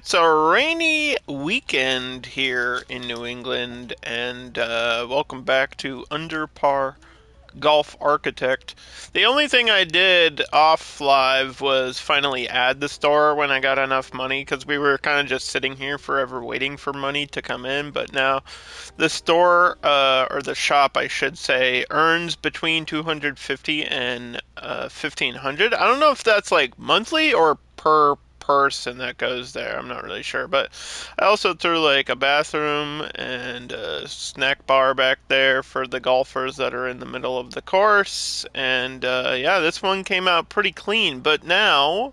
It's a rainy weekend here in New England, and welcome back to Under Par Golf Architect. The only thing I did off live was finally add the store when I got enough money because we were kind of just sitting here forever waiting for money to come in. But now the store, or the shop, I should say, earns between 250 and 1500. I don't know if that's like monthly or per person that goes there. I'm not really sure, but I also threw like a bathroom and a snack bar back there for the golfers that are in the middle of the course. And yeah, this one came out pretty clean. But now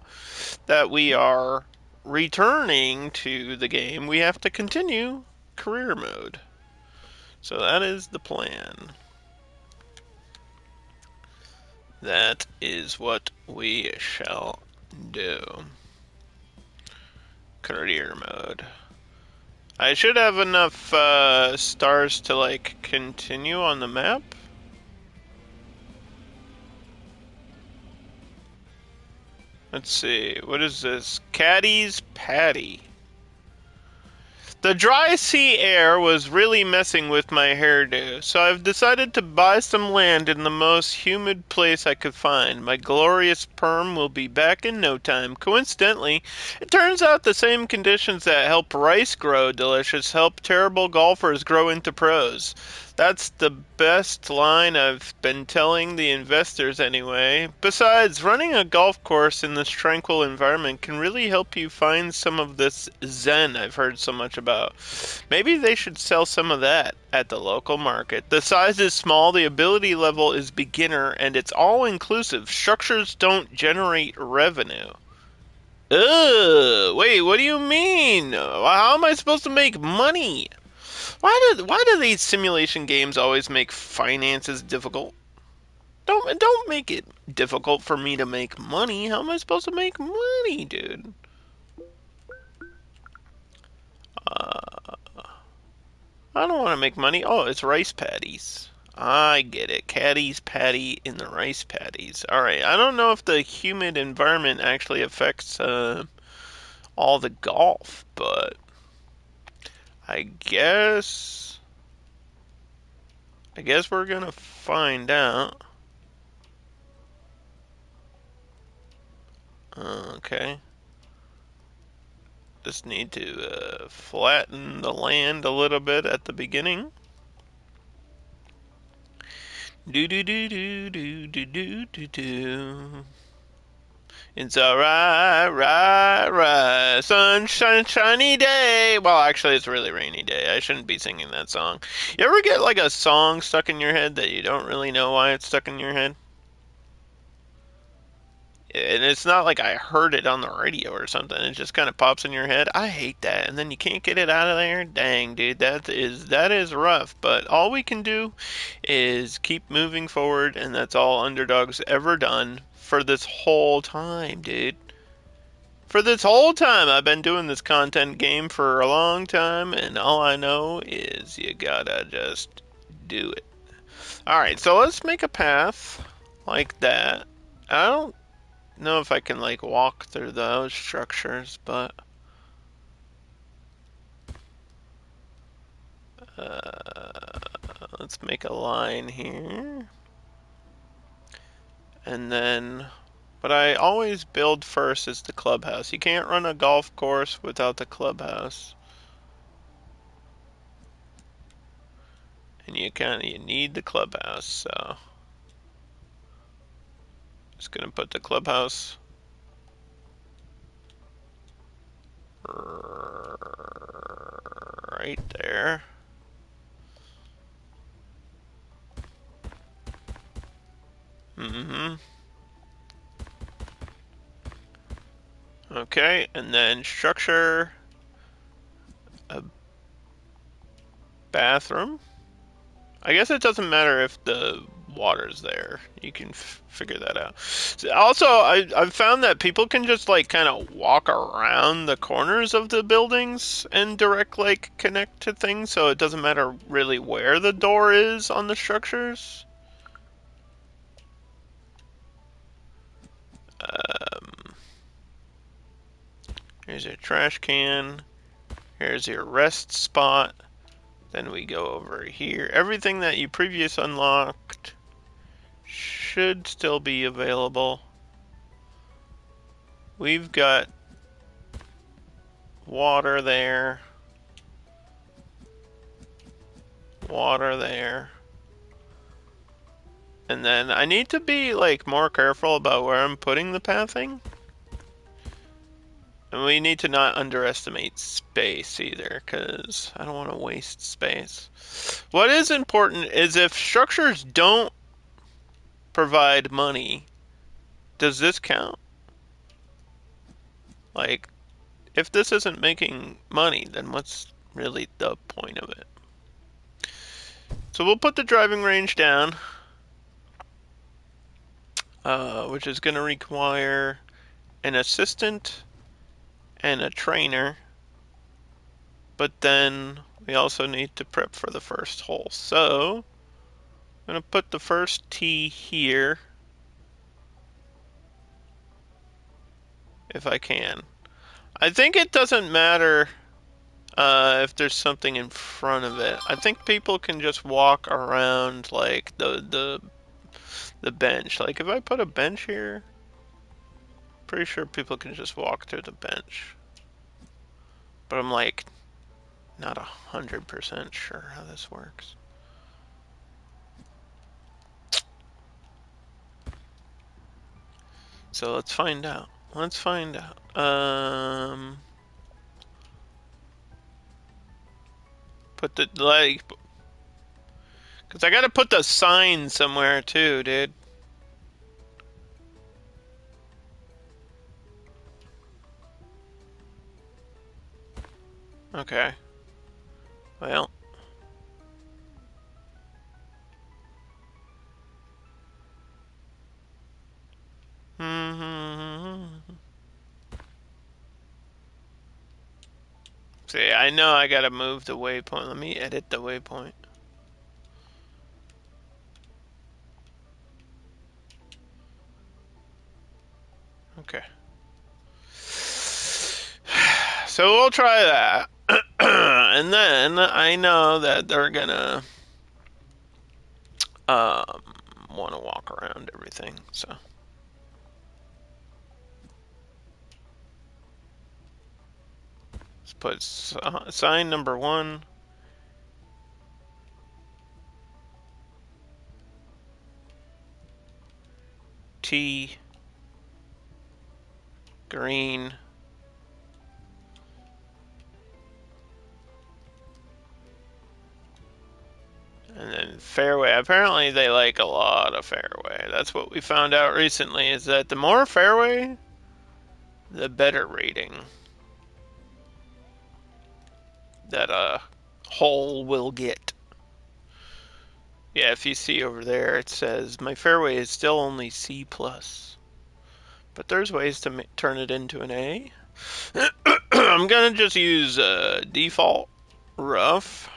that we are returning to the game, we have to continue career mode. So that is the plan. That is what we shall do. Career mode. I should have enough stars to like continue on the map. Let's see. What is this? Caddy's Patty. The dry sea air was really messing with my hairdo, so I've decided to buy some land in the most humid place I could find. My glorious perm will be back in no time. Coincidentally, it turns out the same conditions that help rice grow delicious help terrible golfers grow into pros. That's the best line I've been telling the investors anyway. Besides, running a golf course in this tranquil environment can really help you find some of this zen I've heard so much about. Maybe they should sell some of that at the local market. The size is small, the ability level is beginner, and it's all inclusive. Structures don't generate revenue. Ugh, wait, what do you mean? How am I supposed to make money? Why do these simulation games always make finances difficult? Don't make it difficult for me to make money. How am I supposed to make money, dude? I don't want to make money. Oh, it's rice paddies. I get it. Caddy's patty in the rice paddies. All right. I don't know if the humid environment actually affects all the golf, but I guess we're gonna find out. Okay. Just need to flatten the land a little bit at the beginning. Do do do do do do do do do. It's a right, sunshine, shiny day. Well, actually, it's a really rainy day. I shouldn't be singing that song. You ever get like a song stuck in your head that you don't really know why it's stuck in your head? And it's not like I heard it on the radio or something. It just kind of pops in your head. I hate that. And then you can't get it out of there. Dang, dude, that is rough. But all we can do is keep moving forward, and that's all Underdog's ever done for this whole time, dude. For this whole time, I've been doing this content game for a long time, and all I know is you gotta just do it. Alright, so let's make a path like that. I don't know if I can like walk through those structures, but let's make a line here. And then what I always build first is the clubhouse. You can't run a golf course without the clubhouse. And you need the clubhouse, so just gonna put the clubhouse right there. Mm-hmm. Okay, and then structure a bathroom. I guess it doesn't matter if the water's there. You can figure that out. Also, I've found that people can just like kind of walk around the corners of the buildings and direct like connect to things, so it doesn't matter really where the door is on the structures. Um, Here's your trash can. Here's your rest spot. Then we go over here. Everything that you previously unlocked should still be available. We've got water there. Water there. And then I need to be like more careful about where I'm putting the pathing. And we need to not underestimate space either, because I don't want to waste space. What is important is if structures don't provide money, does this count? Like, if this isn't making money, then what's really the point of it? So we'll put the driving range down, which is going to require an assistant and a trainer. But then we also need to prep for the first hole. So I'm going to put the first tee here, if I can. I think it doesn't matter if there's something in front of it. I think people can just walk around like the bench. Like if I put a bench here, pretty sure people can just walk through the bench. But I'm like not 100% sure how this works. So let's find out. Let's find out. Put the like, cause I gotta put the sign somewhere too, dude. Okay. Well. See, I know I gotta move the waypoint. Let me edit the waypoint. Okay. So we'll try that. And then I know that they're gonna want to walk around everything, so. Let's put sign number 1. T. Green. And then fairway. Apparently they like a lot of fairway. That's what we found out recently, is that the more fairway, the better rating that a hole will get. Yeah, if you see over there, it says my fairway is still only C+. But there's ways to turn it into an A. I'm gonna just use default rough.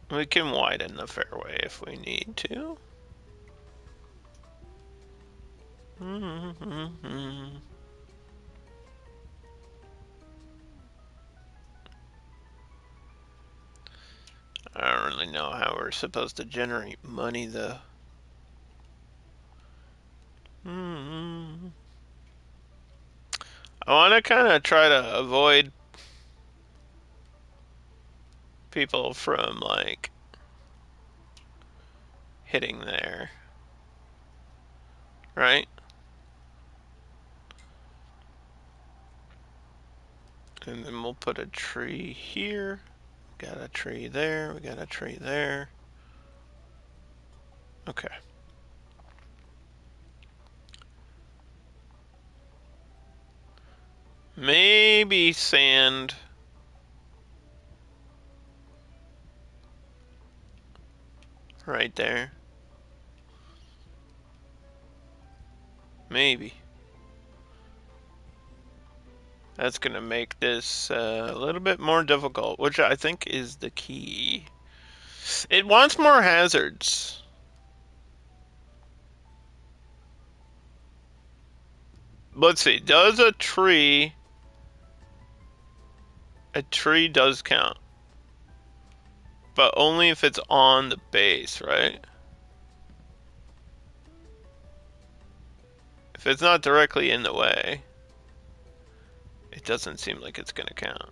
We can widen the fairway if we need to. I don't really know how we're supposed to generate money though. I want to kind of try to avoid people from like hitting there, right? And then we'll put a tree here. Got a tree there. We got a tree there. Okay. Maybe sand. Right there. Maybe. That's gonna make this a little bit more difficult, which I think is the key. It wants more hazards. Let's see. Does a tree... A tree does count. But only if it's on the base, right? If it's not directly in the way, it doesn't seem like it's gonna count.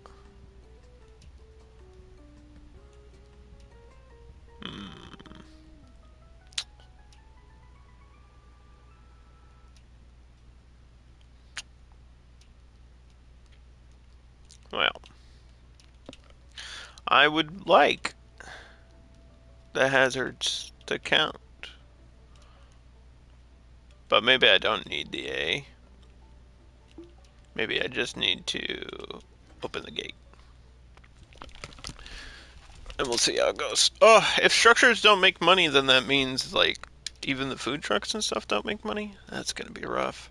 Well, I would like the hazards to count. But maybe I don't need the A. Maybe I just need to open the gate. And we'll see how it goes. Oh, if structures don't make money, then that means, like, even the food trucks and stuff don't make money? That's gonna be rough.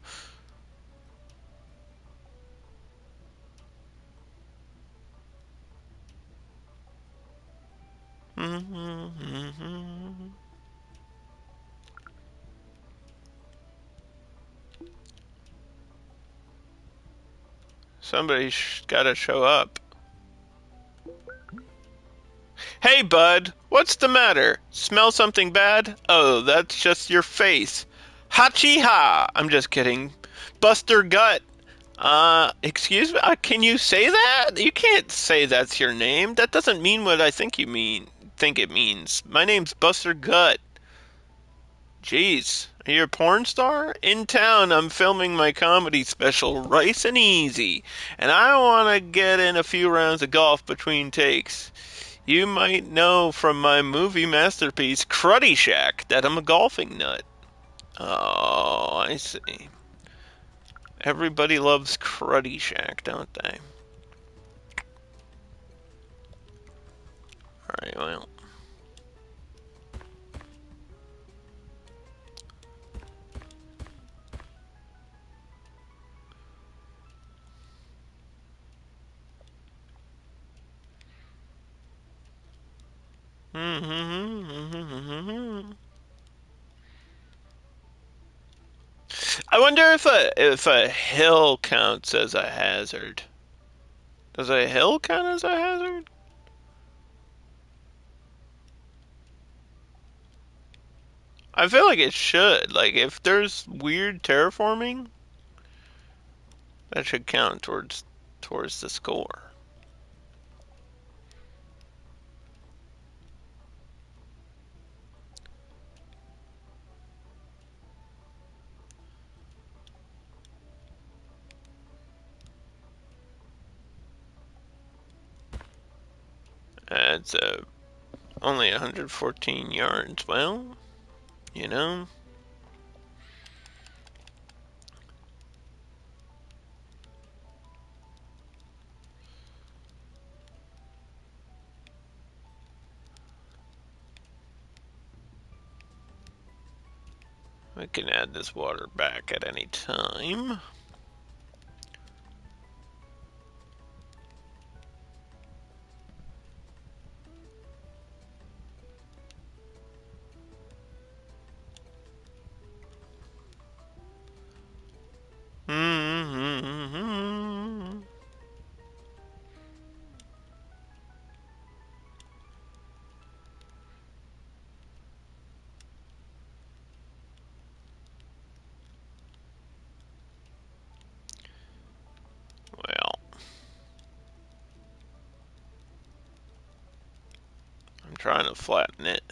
Somebody's gotta show up. Hey, bud, what's the matter? Smell something bad? Oh, that's just your face. Hachi ha! I'm just kidding. Buster Gut. Excuse me? Can you say that? You can't say that's your name. That doesn't mean what I think you mean. Think it means. My name's Buster Gut. Jeez, are you a porn star? In town, I'm filming my comedy special, Rice and Easy, and I want to get in a few rounds of golf between takes. You might know from my movie masterpiece, Cruddy Shack, that I'm a golfing nut. Oh, I see. Everybody loves Cruddy Shack, don't they? Alright, well. I wonder if a hill counts as a hazard. Does a hill count as a hazard? I feel like it should. Like, if there's weird terraforming, that should count towards the score. It's only 114 yards. Well, you know. We can add this water back at any time. Well, I'm trying to flatten it.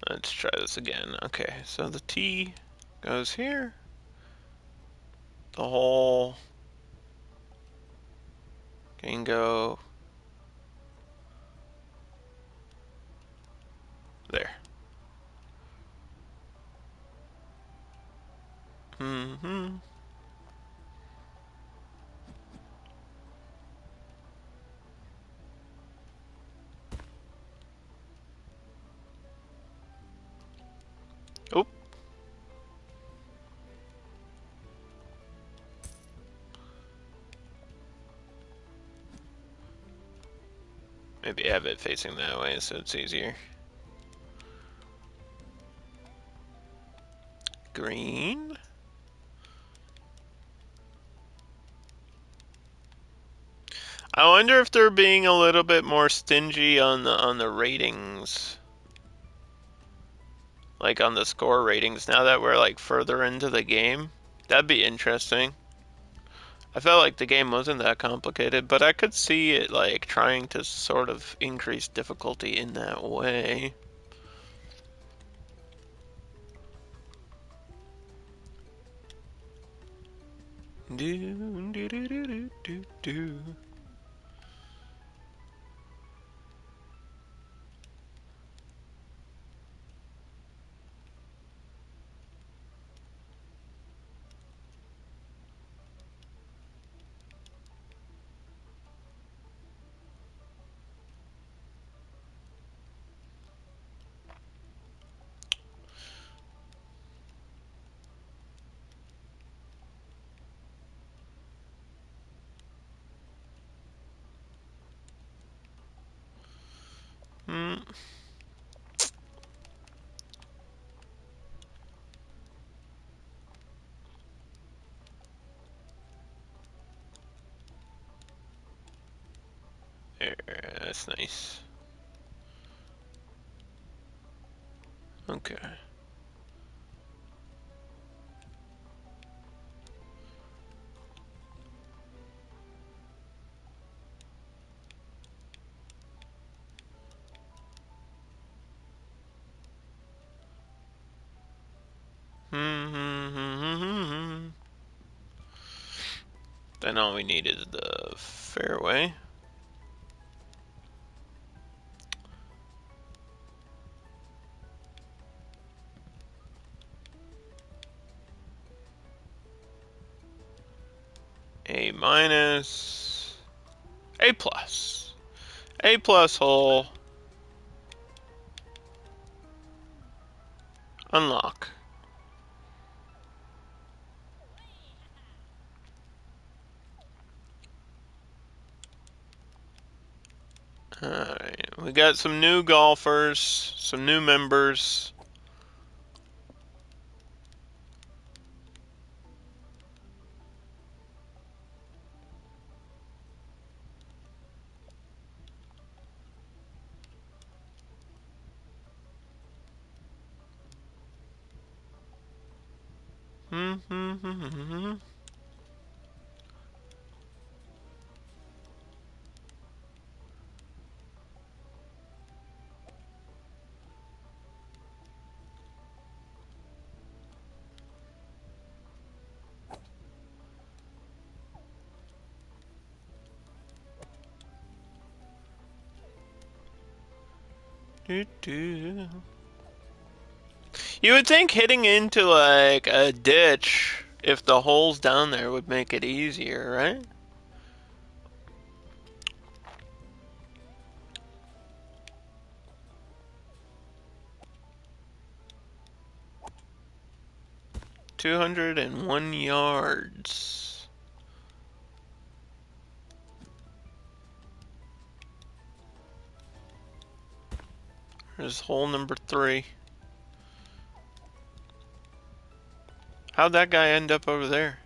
Let's try this again. Okay, so the T goes here. The whole can go there. Oh, Maybe have it facing that way so it's easier. Green. I wonder if they're being a little bit more stingy on the ratings, like on the score ratings. Now that we're like further into the game, that'd be interesting. I felt like the game wasn't that complicated, but I could see it like trying to sort of increase difficulty in that way. Do do do do do do. Hmm. There, that's nice. Okay. Then all we need is the fairway. A minus. A plus. A plus hole. Unlock. Alright, we got some new golfers, some new members. You would think hitting into like a ditch, if the hole's down there, would make it easier, right? $201. There's hole number 3. How'd that guy end up over there?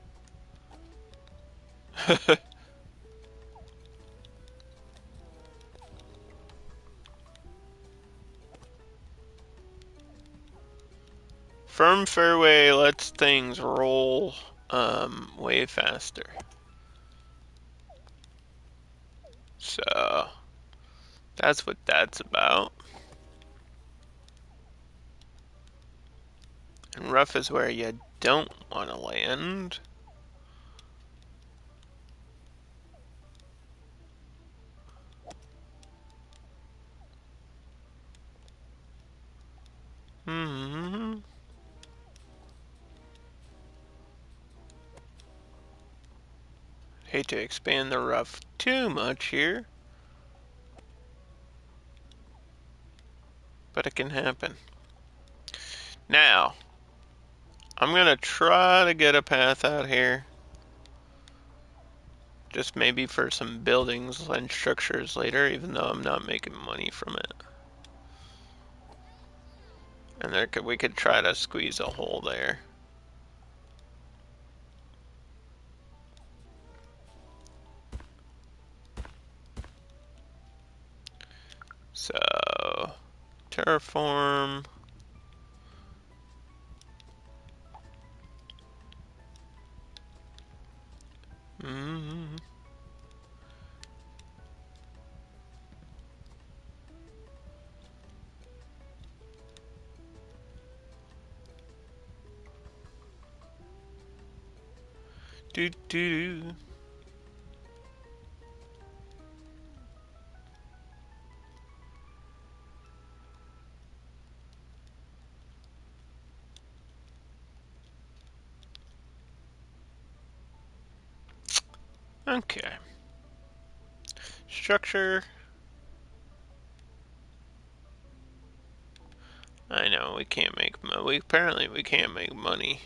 Firm fairway lets things roll way faster. So that's what that's about. And rough is where you don't want to land. Hmm. Hate to expand the rough too much here, but it can happen. Now, I'm gonna try to get a path out here. Just maybe for some buildings and structures later, even though I'm not making money from it. And we could try to squeeze a hole there. So, terraform. Mm. Do do do. Okay. Structure. I know we can't make apparently we can't make money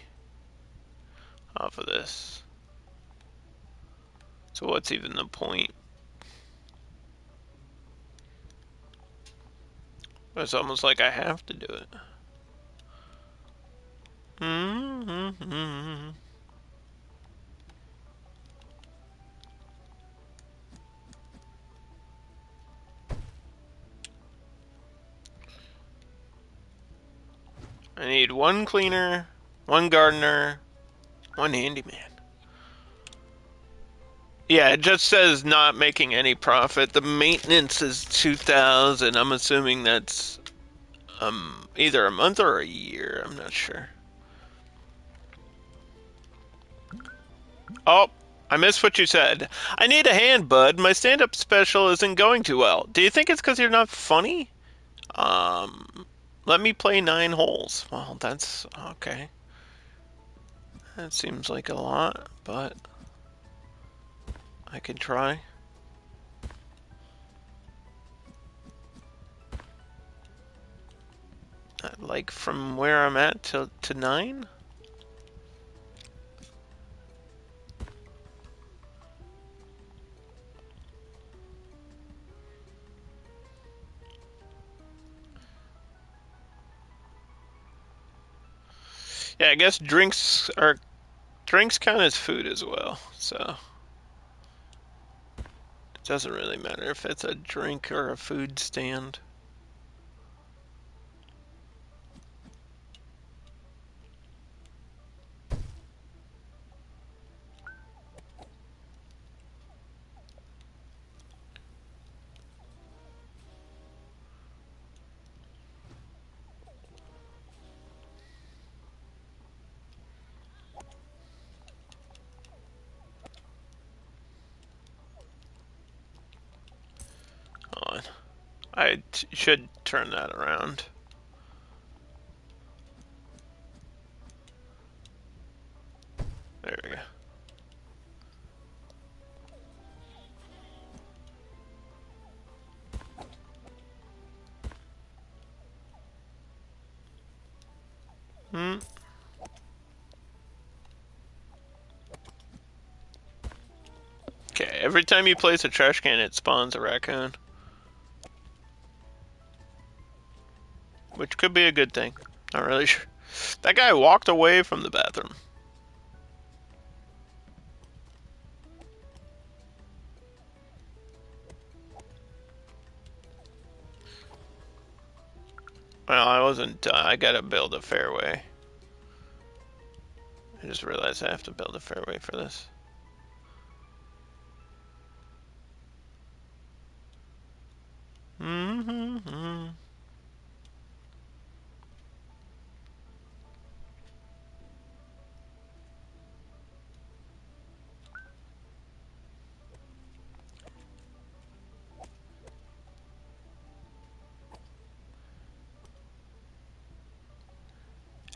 off of this. So what's even the point? It's almost like I have to do it. Mm-hmm. I need one cleaner, one gardener, one handyman. Yeah, it just says not making any profit. The maintenance is 2,000. I'm assuming that's either a month or a year. I'm not sure. Oh, I missed what you said. I need a hand, bud. My stand-up special isn't going too well. Do you think it's because you're not funny? Let me play 9 holes. Well, that's okay. That seems like a lot, but I can try. Like from where I'm at to 9? Yeah, I guess drinks count as food as well, so it doesn't really matter if it's a drink or a food stand. Hold on. Should turn that around. There we go. Hmm. Okay, every time you place a trash can, it spawns a raccoon. Which could be a good thing. Not really sure. That guy walked away from the bathroom. Well, I wasn't. I gotta build a fairway. I just realized I have to build a fairway for this. Mm-hmm.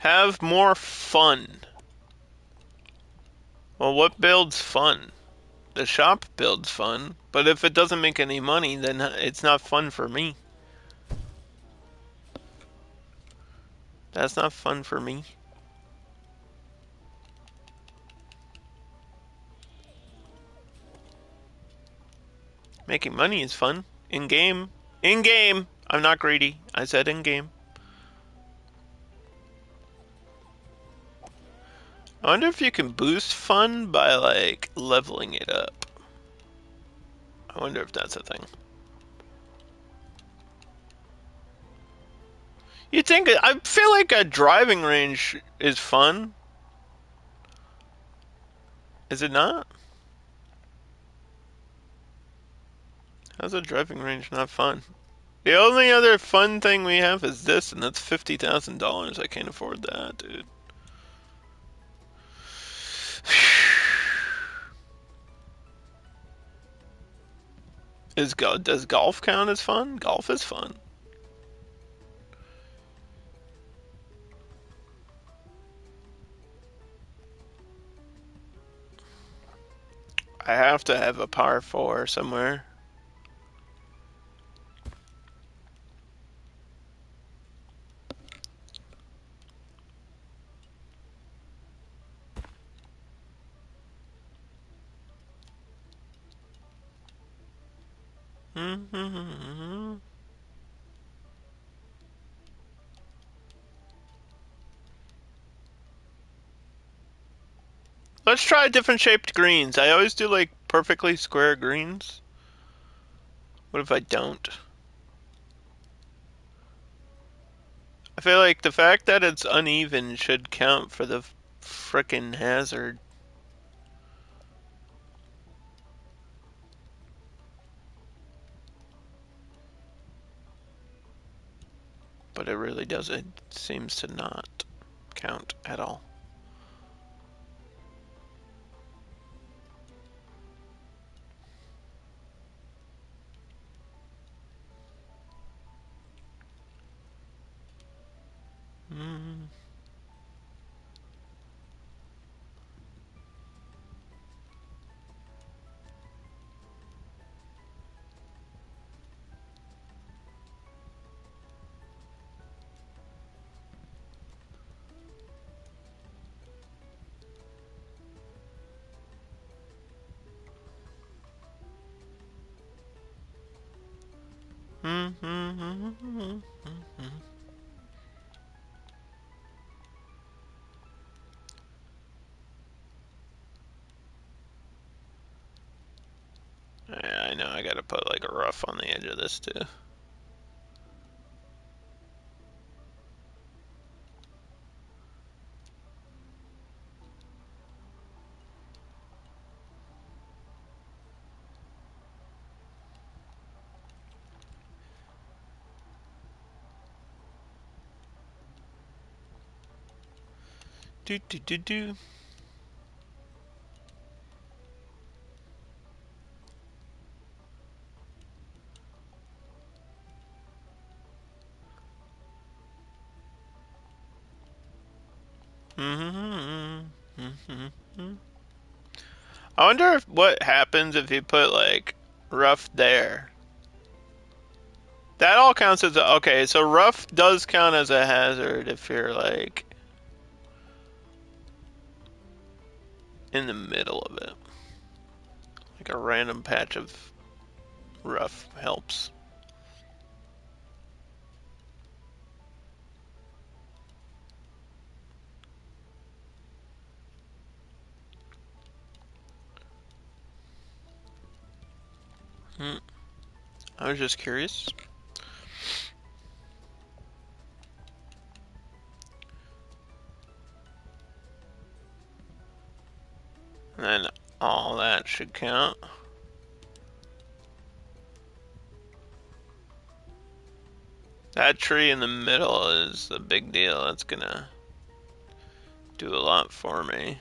Have more fun. Well, what builds fun? The shop builds fun, but if it doesn't make any money, then it's not fun for me. That's not fun for me. Making money is fun. In game. In game. I'm not greedy. I said in game. I wonder if you can boost fun by, like, leveling it up. I wonder if that's a thing. You think, I feel like a driving range is fun. Is it not? How's a driving range not fun? The only other fun thing we have is this, and that's $50,000. I can't afford that, dude. Does golf count as fun? Golf is fun. I have to have a par 4 somewhere. Let's try different shaped greens. I always do like perfectly square greens. What if I don't? I feel like the fact that it's uneven should count for the frickin' hazard. But it really doesn't. It seems to not count at all. Mm. Yeah, I know. I gotta put like a rough on the edge of this too. Do do do do. I wonder if what happens if you put like rough there. That all counts as okay. So rough does count as a hazard if you're like in the middle of it. Like a random patch of rough helps. I was just curious. And then all that should count. That tree in the middle is a big deal. That's gonna do a lot for me.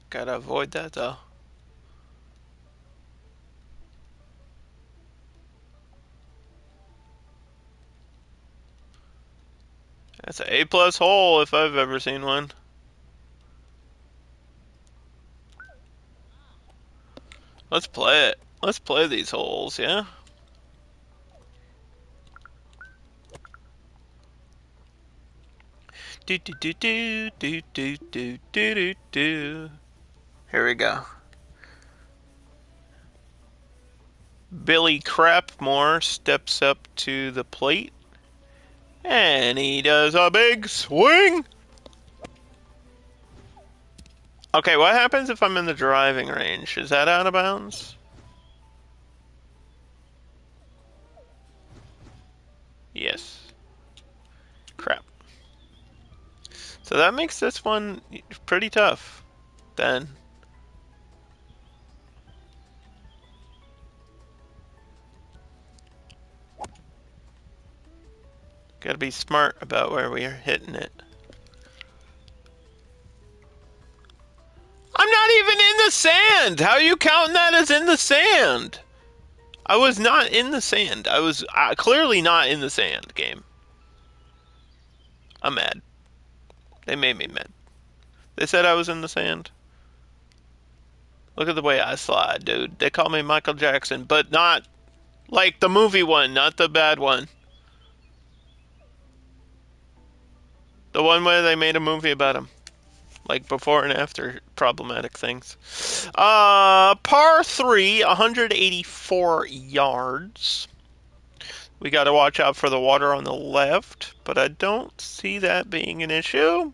Gotta avoid that though. That's an A+ hole if I've ever seen one. Let's play it. Let's play these holes, yeah? Do do do do do do do do do. Here we go. Billy Crapmore steps up to the plate, and he does a big swing. Okay, what happens if I'm in the driving range? Is that out of bounds? Yes. Crap. So that makes this one pretty tough, then. Gotta be smart about where we are hitting it. I'm not even in the sand! How are you counting that as in the sand? I was not in the sand. I was clearly not in the sand, game. I'm mad. They made me mad. They said I was in the sand. Look at the way I slide, dude. They call me Michael Jackson, but not like the movie one, not the bad one. The one where they made a movie about him. Like before and after problematic things. Par 3, 184 yards. We got to watch out for the water on the left, but I don't see that being an issue.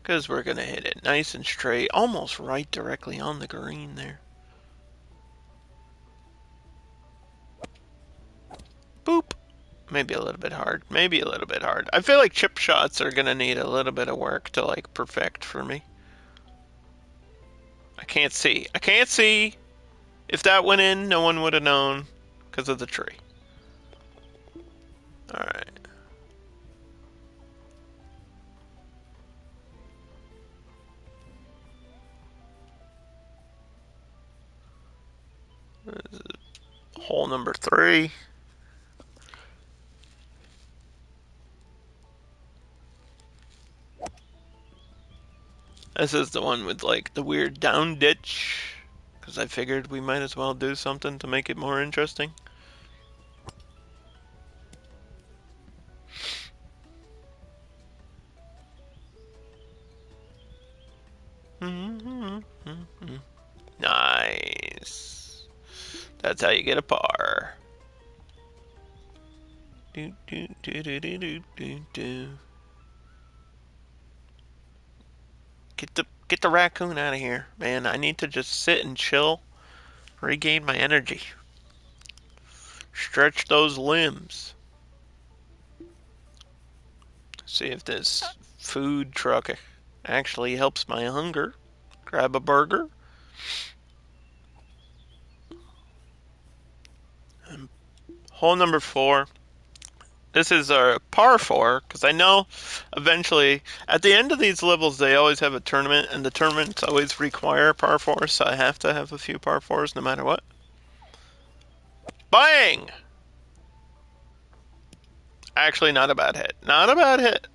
Because we're going to hit it nice and straight, almost right directly on the green there. Boop. Maybe a little bit hard. Maybe a little bit hard. I feel like chip shots are going to need a little bit of work to like perfect for me. I can't see. I can't see. If that went in, no one would have known because of the tree. Alright. Hole number 3. This is the one with like the weird down ditch. Because I figured we might as well do something to make it more interesting. Nice. That's how you get a par. Do, do, do, do, do, do, do, do. Get the raccoon out of here, man. I need to just sit and chill, regain my energy, stretch those limbs. See if this food truck actually helps my hunger. Grab a burger. Hole number 4. This is our par 4, because I know eventually, at the end of these levels, they always have a tournament, and the tournaments always require par 4s, so I have to have a few par 4s no matter what. Bang! Actually, not a bad hit. Not a bad hit.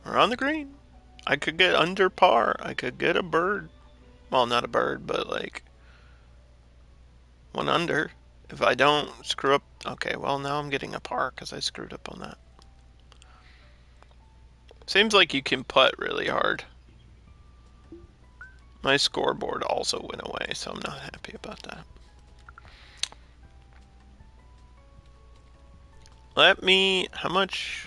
We're on the green. I could get under par. I could get a bird. Well, not a bird, but like one under. If I don't screw up. Okay, well, now I'm getting a par because I screwed up on that. Seems like you can putt really hard. My scoreboard also went away, so I'm not happy about that. Let me. How much?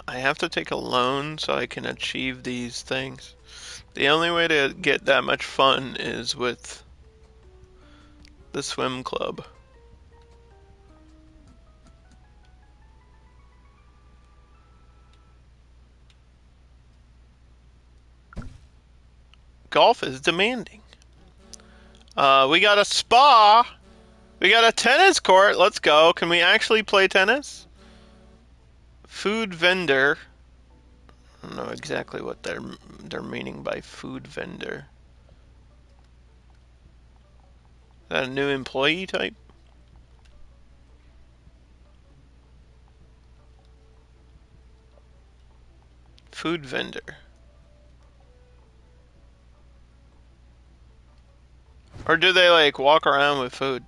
I have to take a loan so I can achieve these things. The only way to get that much fun is with the swim club. Golf is demanding. We got a spa. We got a tennis court. Let's go. Can we actually play tennis? Food vendor. I don't know exactly what they're meaning by food vendor. Is that a new employee type? Food vendor. Or do they like walk around with food?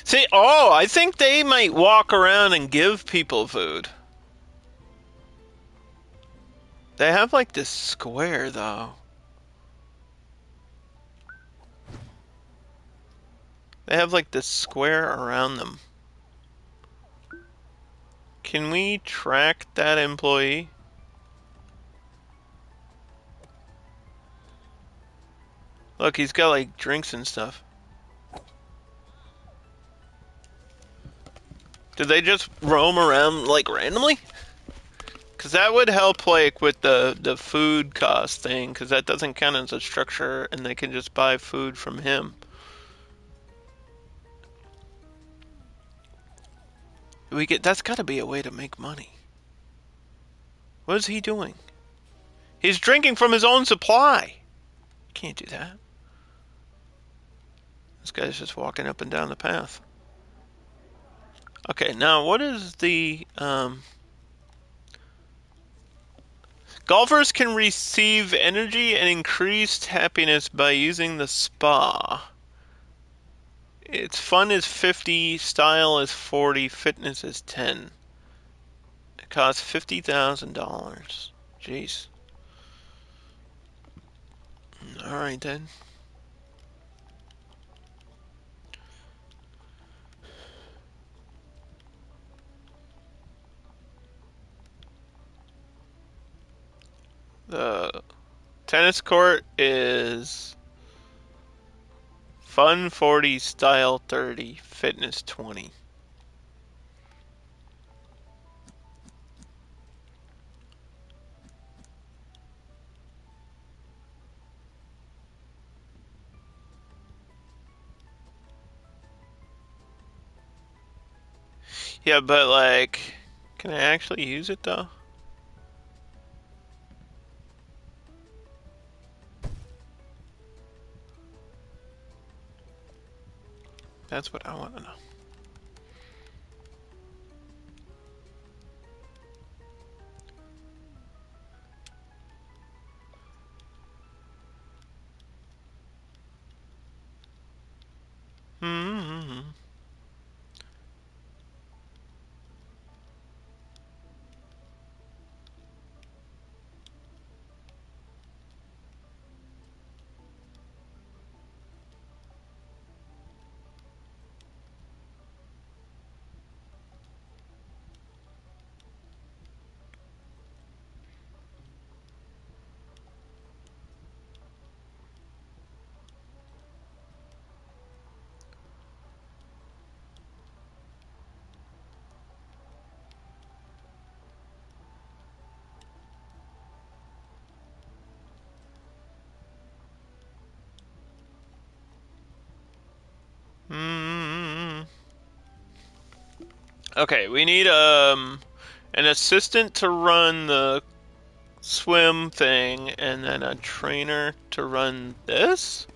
See, oh, I think they might walk around and give people food. They have like this square though. They have like this square around them. Can we track that employee? Look, he's got like drinks and stuff. Did they just roam around like randomly? Because that would help like with the food cost thing, because that doesn't count as a structure and they can just buy food from him. That's got to be a way to make money. What is he doing? He's drinking from his own supply. Can't do that. This guy's just walking up and down the path. Okay, now what is the golfers can receive energy and increased happiness by using the spa. Its fun is 50, style is 40, fitness is 10. It costs $50,000. Jeez. All right then. The tennis court is fun 40, style 30, fitness 20. Yeah, but like, can I actually use it though? That's what I want to know. Hmm. Hmm. Okay, we need an assistant to run the swim thing, and then a trainer to run this.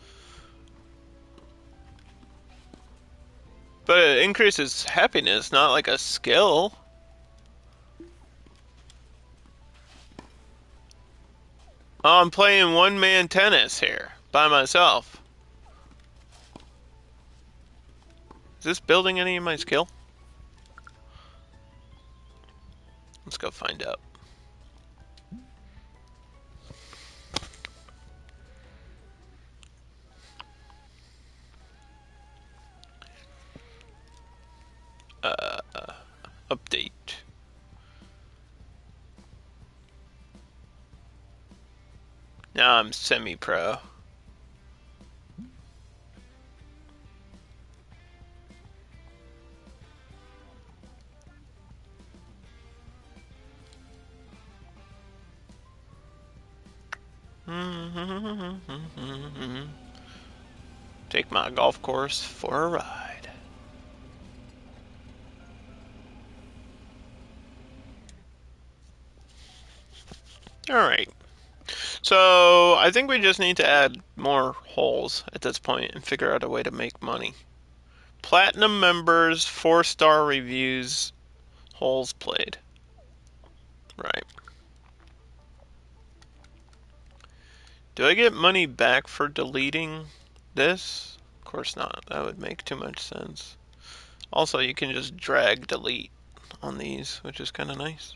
But it increases happiness, not like a skill. Oh, I'm playing one-man tennis here by myself. Is this building any of my skill? Let's go find out. Update. Now I'm semi-pro. Take my golf course for a ride. Alright. So, I think we just need to add more holes at this point and figure out a way to make money. Platinum members, 4-star reviews, holes played. Right. Do I get money back for deleting this? Of course not. That would make too much sense. Also, you can just drag delete on these, which is kind of nice.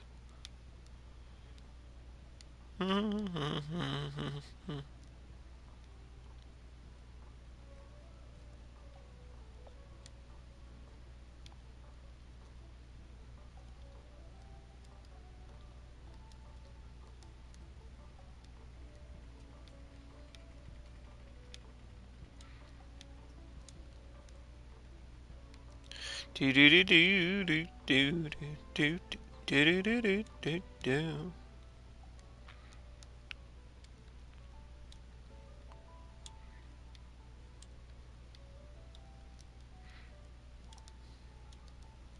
Do do do do do do do do do do do do.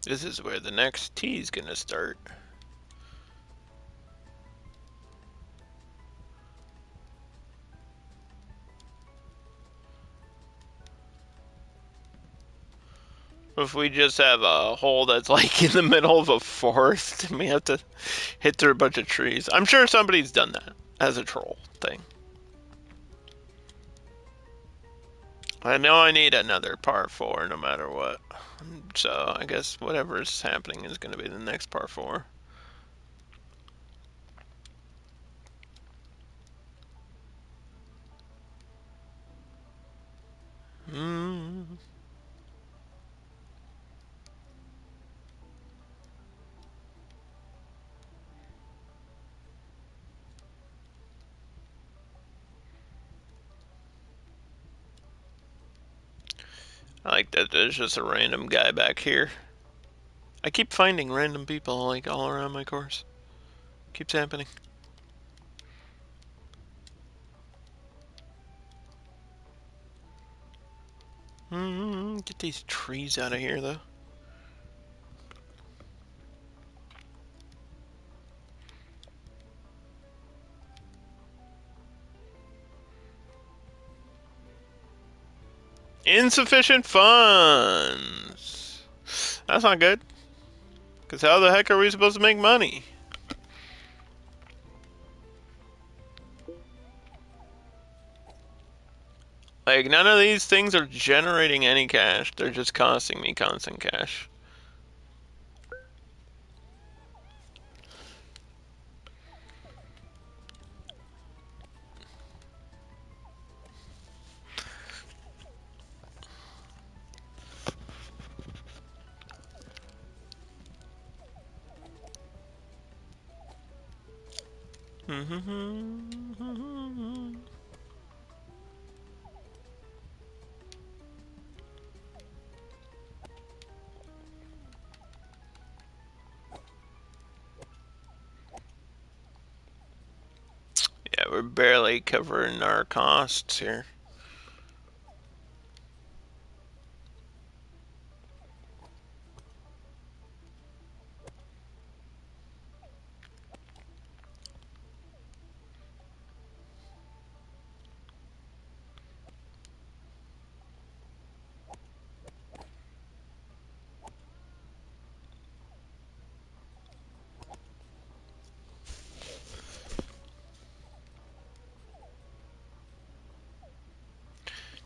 This is where the next T is gonna start. If we just have a hole that's like in the middle of a forest and we have to hit through a bunch of trees. I'm sure somebody's done that as a troll thing. I know I need another par 4 no matter what. So I guess whatever's happening is going to be the next par 4. Mm. I like that there's just a random guy back here. I keep finding random people like all around my course. Keeps happening. Get these trees out of here though. Insufficient funds. That's not good. Because how the heck are we supposed to make money? Like, none of these things are generating any cash. They're just costing me constant cash. Yeah, we're barely covering our costs here.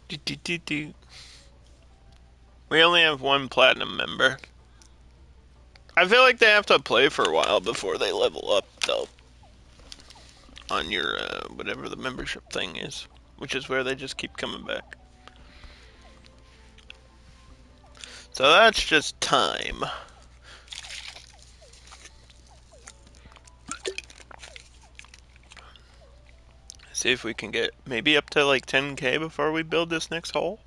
Do, do, do, do. We only have one platinum member. I feel like they have to play for a while before they level up, though. On your, whatever the membership thing is. Which is where they just keep coming back. So that's just time. See if we can get maybe up to like 10k before we build this next hole.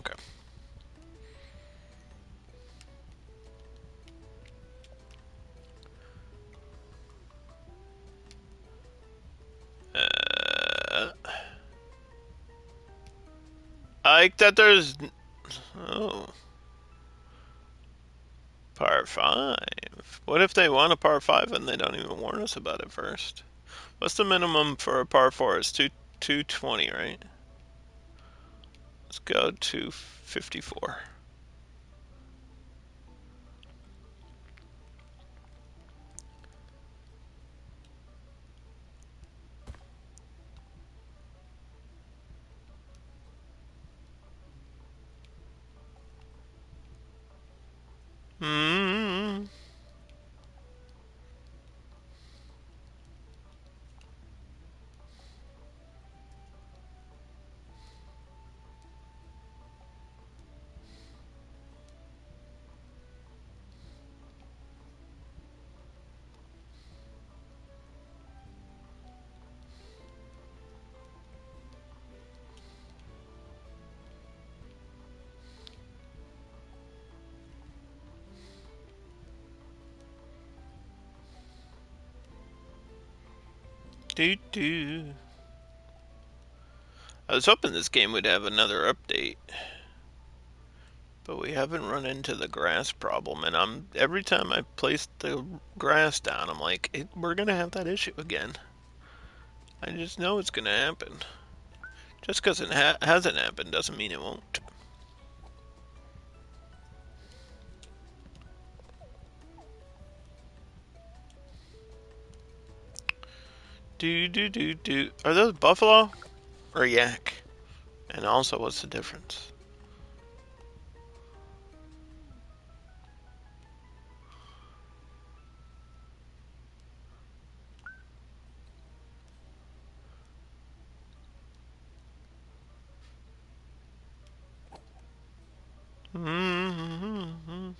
Okay. I like that there's... Oh, par 5. What if they want a par 5 and they don't even warn us about it first? What's the minimum for a par 4? It's 220, right? Let's go to 54. Hmm. Do do. I was hoping this game would have another update, but we haven't run into the grass problem. And every time I place the grass down, I'm like, we're gonna have that issue again. I just know it's gonna happen. Just because it hasn't happened doesn't mean it won't. Do do do do. Are those buffalo or yak? And also, what's the difference? Mm-hmm.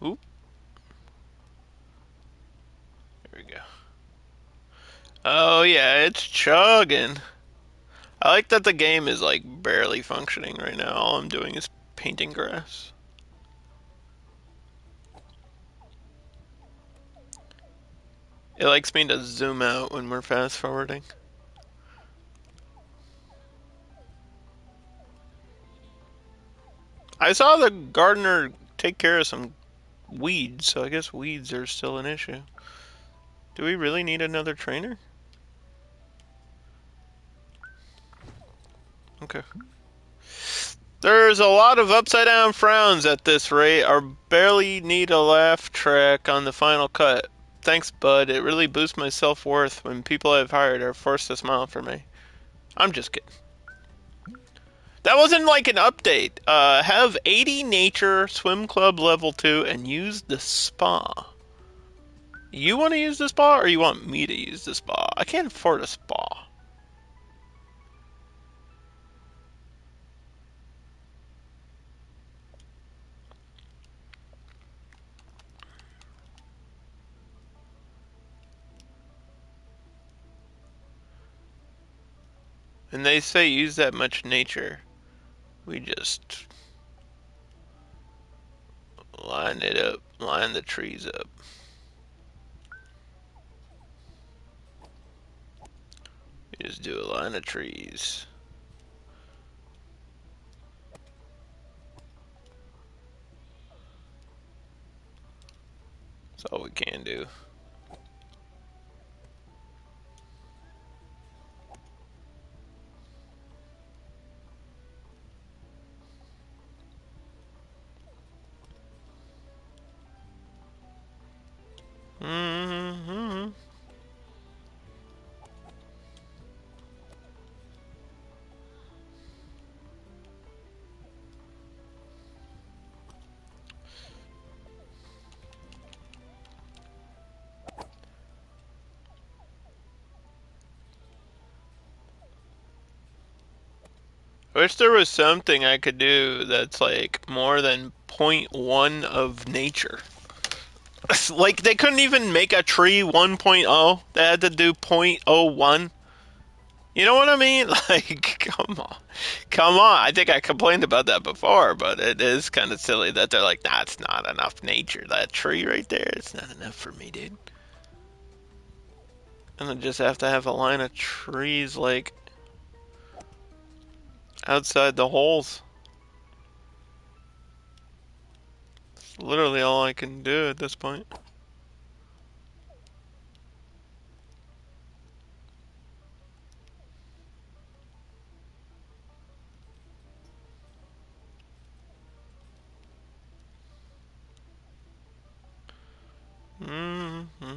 Oop. There we go. Oh yeah, it's chugging. I like that the game is like barely functioning right now. All I'm doing is painting grass. It likes me to zoom out when we're fast forwarding. I saw the gardener take care of some weeds, so I guess weeds are still an issue. Do we really need another trainer? Okay. There's a lot of upside down frowns at this rate. I barely need a laugh track on the final cut. Thanks, bud. It really boosts my self worth when people I've hired are forced to smile for me. I'm just kidding. That wasn't like an update. Have 80 nature, swim club level 2, and use the spa. You want to use the spa, or you want me to use the spa? I can't afford a spa. And they say use that much nature. We just line it up, line the trees up. We just do a line of trees. That's all we can do. Mm-hmm. I wish there was something I could do that's like more than zero point 0.1 of nature. Like they couldn't even make a tree 1.0. They had to do 0.01. You know what I mean? Like, come on. Come on. I think I complained about that before, but it is kind of silly that they're like, nah, it's not enough nature. That tree right there, it's not enough for me, dude. And then just have to have a line of trees, like, outside the holes. It's literally all I can do at this point. Mm-hmm.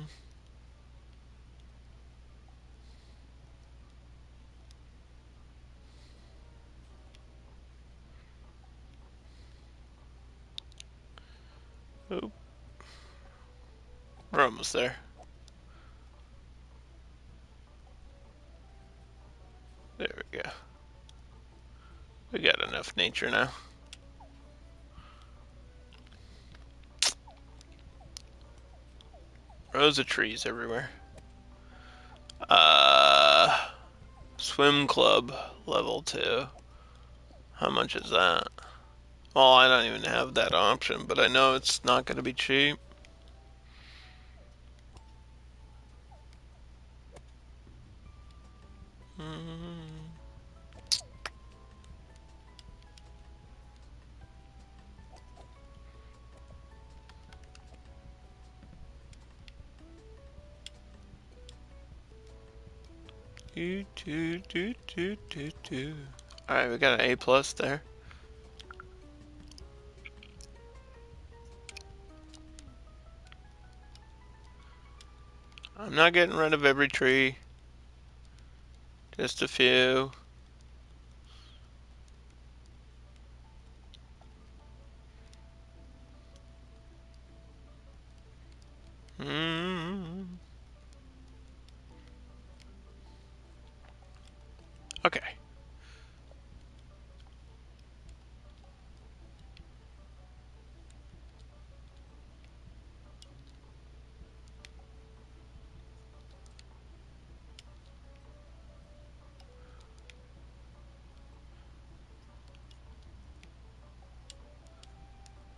Oop, we're almost there. There we go. We got enough nature now. Rows of trees everywhere. Uh, swim club level 2. How much is that? Well, I don't even have that option, but I know it's not going to be cheap. Mm. Do, do, do, do, do, do. Alright, we got an A plus there. I'm not getting rid of every tree. Just a few. Mm. Okay.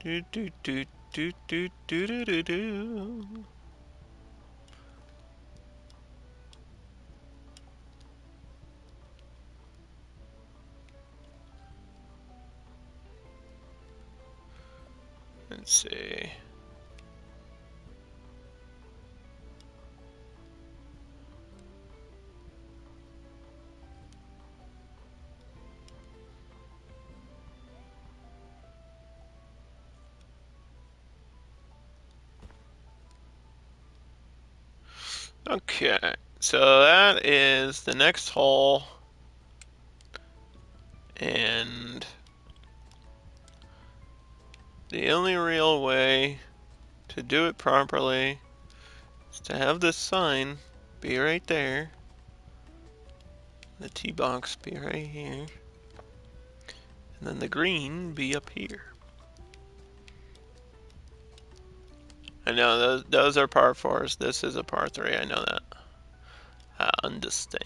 Do, do, do, do, do, do, do, do, do. Let's see. Okay, so that is the next hole, and the only real way to do it properly is to have this sign be right there, the T box be right here, and then the green be up here. I know those are par fours. This is a par three. I know that. I understand.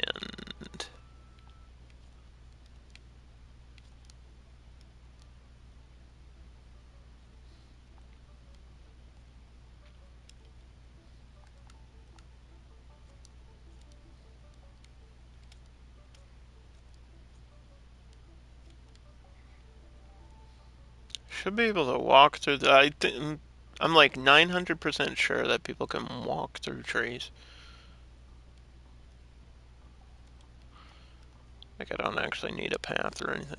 Should be able to walk through the. I'm like 900% sure that people can walk through trees. Like I don't actually need a path or anything.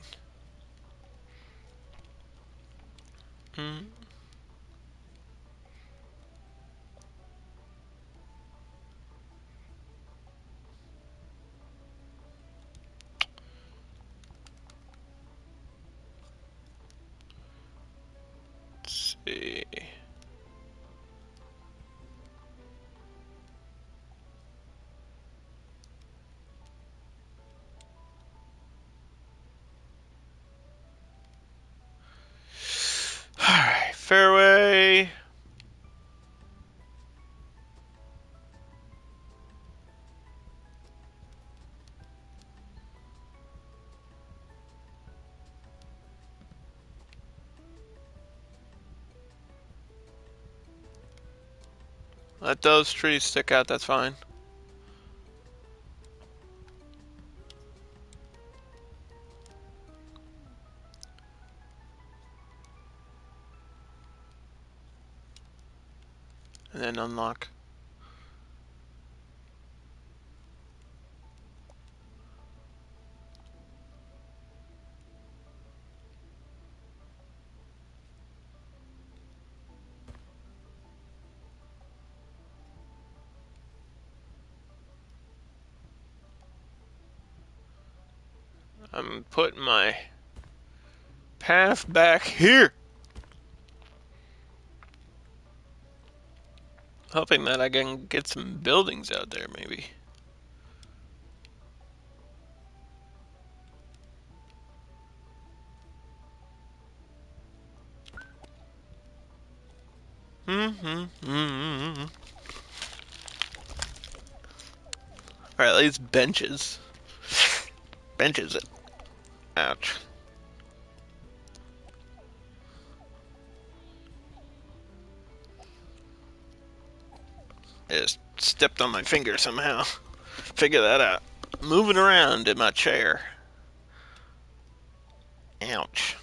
Mm. Let's see. Alright, fairway. Let those trees stick out, that's fine. And then unlock. I'm putting my path back here. Hoping that I can get some buildings out there, maybe. Or at least benches. Benches. Ouch. I just stepped on my finger somehow. Figure that out. Moving around in my chair. Ouch.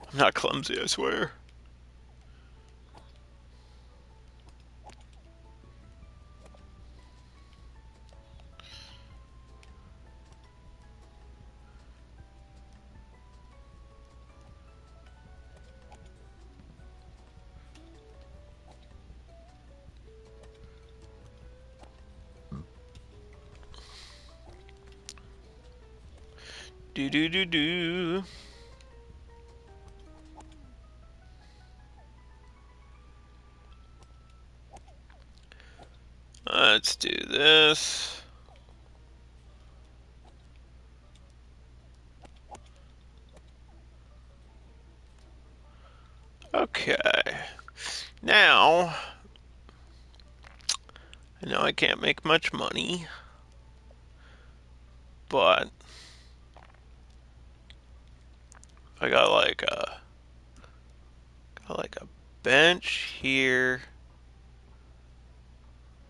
I'm not clumsy, I swear. Do do do do. Let's do this. Okay. Now, I know I can't make much money, but I got like a bench here,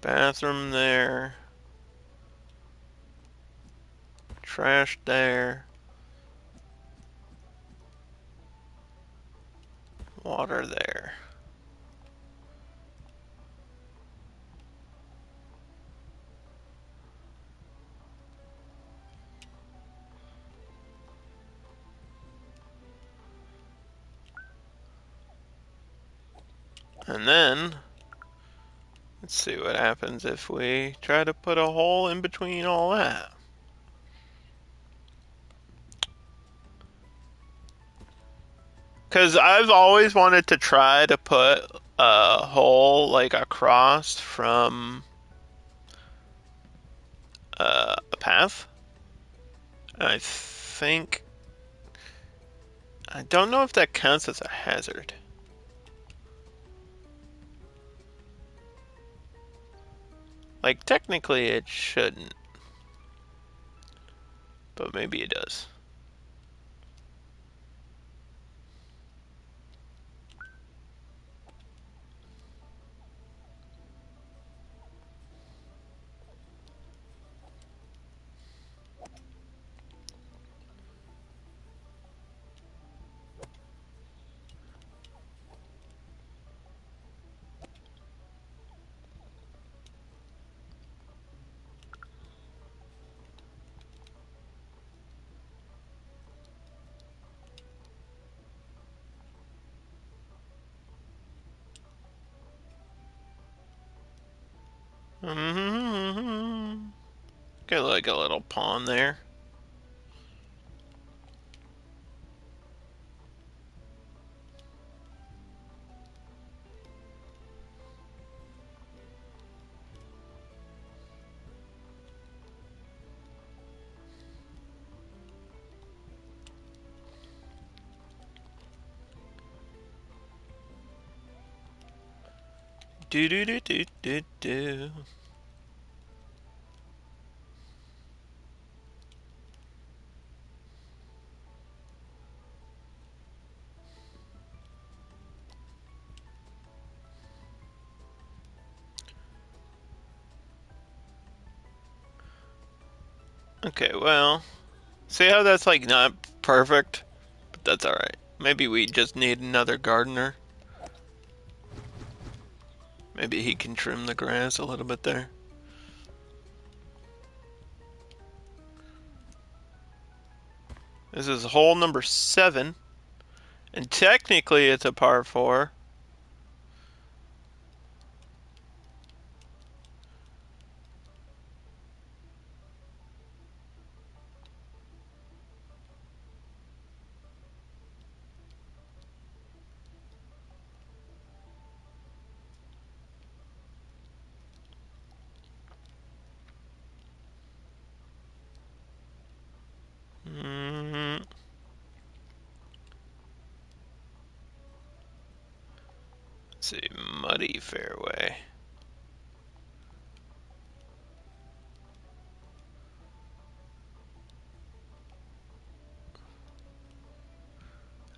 bathroom there, trash there, water there. And then, let's see what happens if we try to put a hole in between all that. Because I've always wanted to try to put a hole like across from a path. I think. I don't know if that counts as a hazard. Like, technically it shouldn't. But maybe it does. Get like a little pond there. Do do do do do do. Okay, well, see how that's like not perfect? But that's alright. Maybe we just need another gardener. Maybe he can trim the grass a little bit there. This is hole number 7. And technically it's a par 4. Mm, let's see, muddy fairway.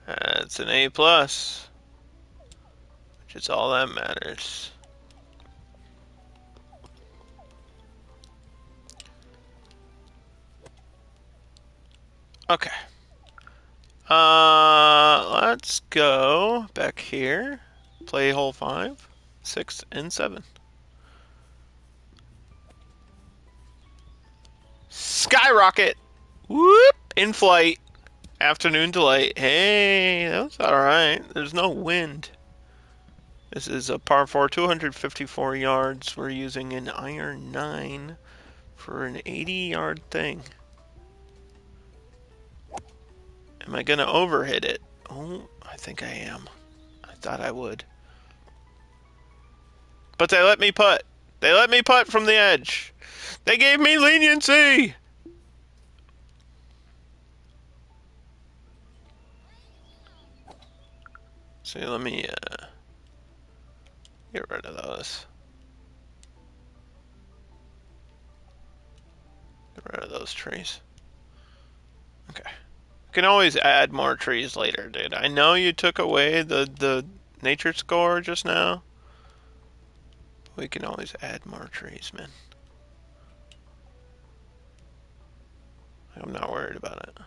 That's an A plus, which is all that matters. Okay. Let's go back here. Play hole 5, 6, and 7. Skyrocket! Whoop! In flight. Afternoon delight. Hey, that was alright. There's no wind. This is a par 4, 254 yards. We're using an iron 9 for an 80-yard thing. Am I going to overhit it? Oh, I think I am. I thought I would. But they let me putt. They let me putt from the edge. They gave me leniency. See, let me get rid of those. Get rid of those trees. Okay. You can always add more trees later, dude. I know you took away the nature score just now. We can always add more trees, man. I'm not worried about it.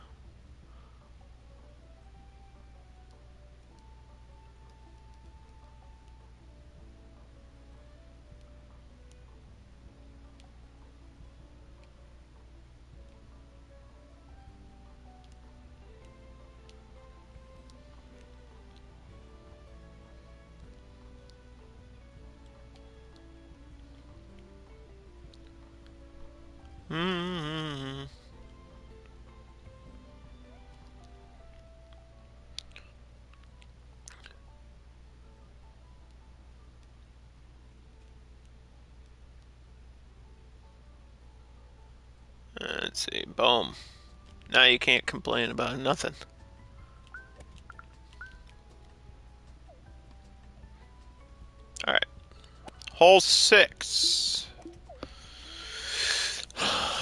Mm-hmm. Let's see. Boom. Now you can't complain about nothing. Alright. Hole 6.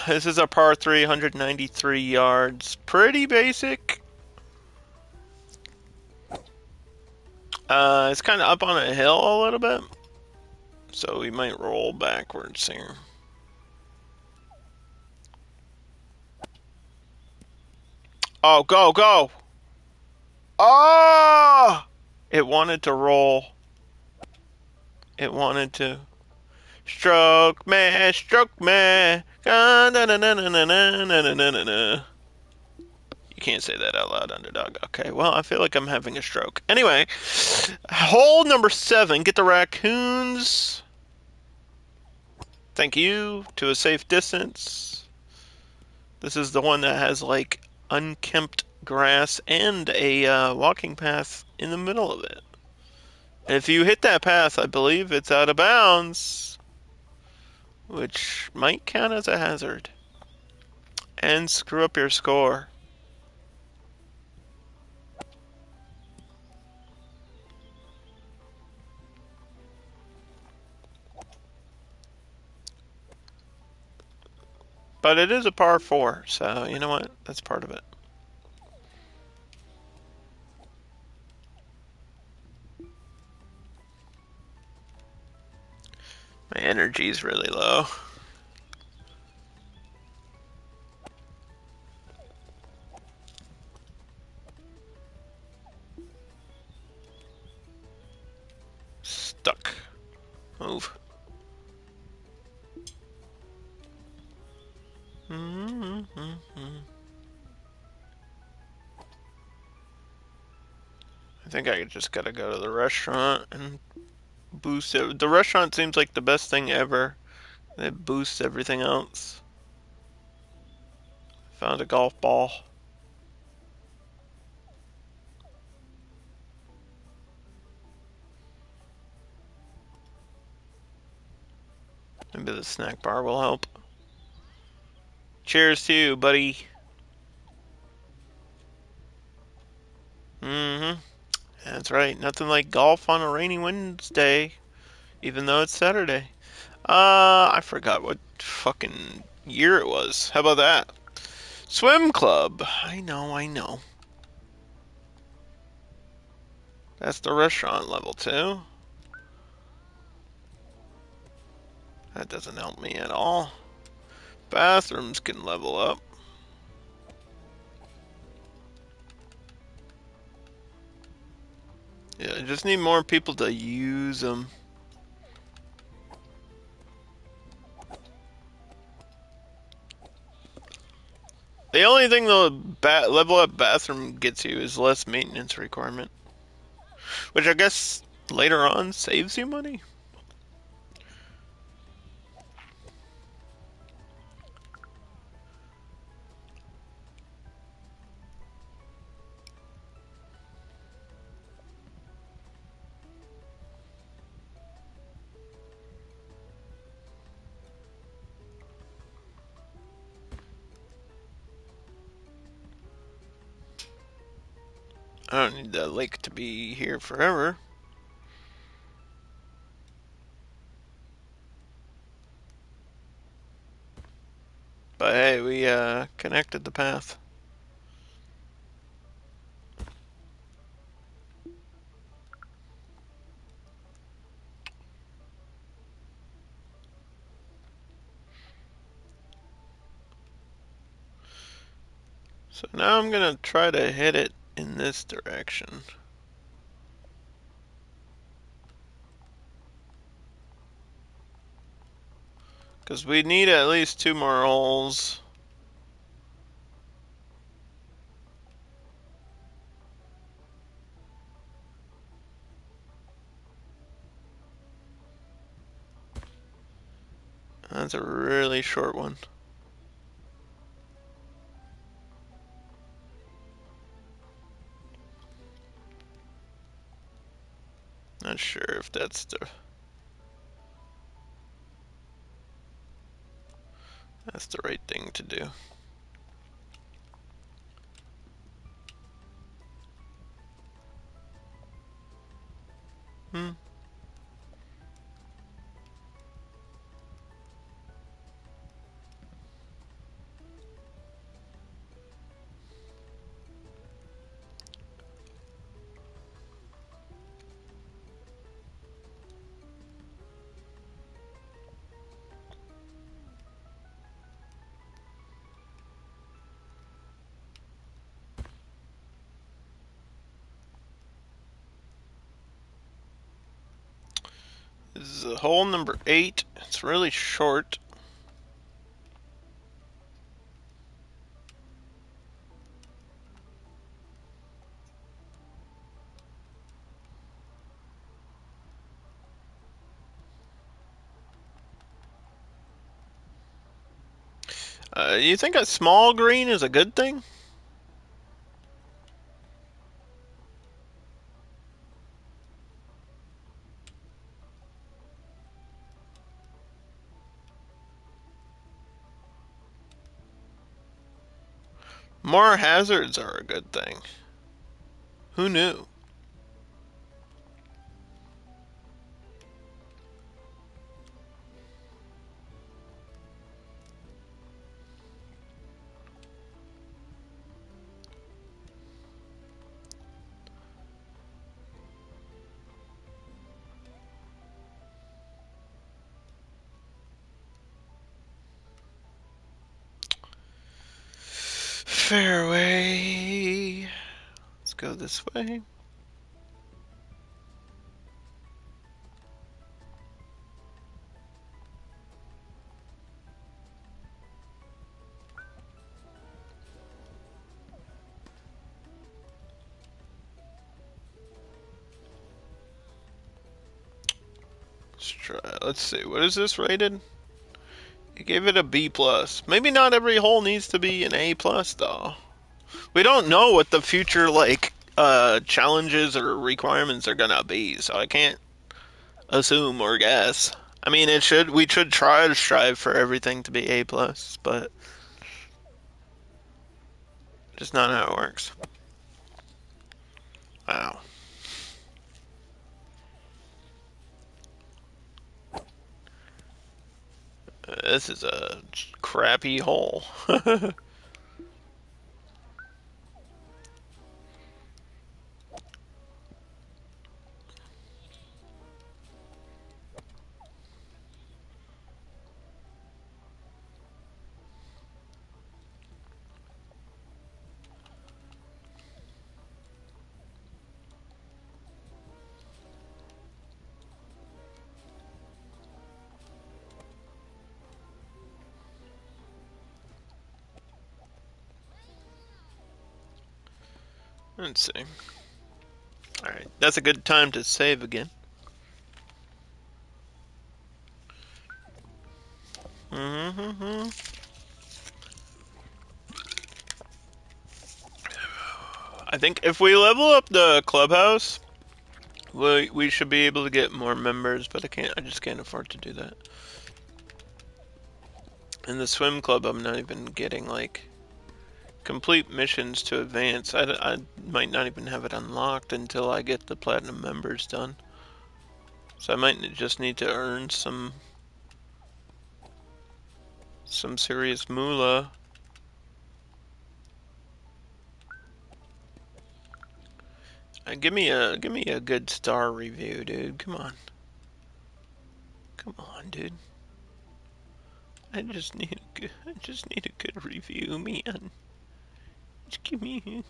This is a par 3, 193 yards. Pretty basic. It's kind of up on a hill a little bit. So we might roll backwards here. Oh, go, go! Oh! It wanted to roll. It wanted to. Stroke me, stroke me. You can't say that out loud, underdog. Okay, well, I feel like I'm having a stroke. Anyway, hole number 7. Get the raccoons. Thank you. To a safe distance. This is the one that has, like, unkempt grass and a walking path in the middle of it. If you hit that path, I believe it's out of bounds, which might count as a hazard and screw up your score. But it is a par 4, so you know what? That's part of it. My energy is really low. move. I think I just gotta go to the restaurant and boost it. The restaurant seems like the best thing ever. It boosts everything else. Found a golf ball. Maybe the snack bar will help. Cheers to you, buddy. Mm-hmm. That's right. Nothing like golf on a rainy Wednesday, even though it's Saturday. I forgot what fucking year it was. How about that? Swim club. I know, I know. That's the restaurant level too. That doesn't help me at all. Bathrooms can level up. Yeah, I just need more people to use them. The only thing the level up bathroom gets you is less maintenance requirement, which I guess later on saves you money. I don't need that lake to be here forever. But hey, we connected the path. So now I'm gonna try to hit it in this direction. Because we need at least 2 more holes. That's a really short one. Not sure if that's the right thing to do. Hmm. This is hole number 8. It's really short. You think a small green is a good thing? More hazards are a good thing. Who knew? Fairway. Let's go this way. try. Let's see. What is this rated? You gave it a B plus. Maybe not every hole needs to be an A plus though. We don't know what the future challenges or requirements are gonna be, so I can't assume or guess. I mean, we should try to strive for everything to be A plus, but just not how it works. Wow. This is a crappy hole. Let's see. Alright, that's a good time to save again. Mm-hmm. I think if we level up the clubhouse, we should be able to get more members, but I just can't afford to do that. In the swim club, I'm not even getting, like, complete missions to advance. I might not even have it unlocked until I get the platinum members done. So I might just need to earn some serious moolah. Give me a good star review, dude. Come on. Come on, dude. I just need a good review, man. Just give me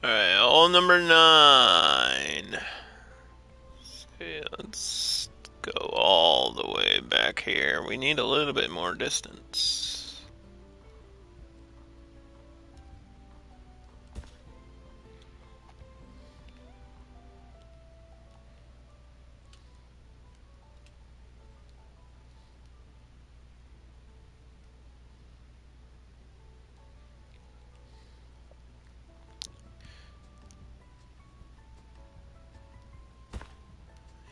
Alright, hole number 9. Okay, let's go all the way back here. We need a little bit more distance.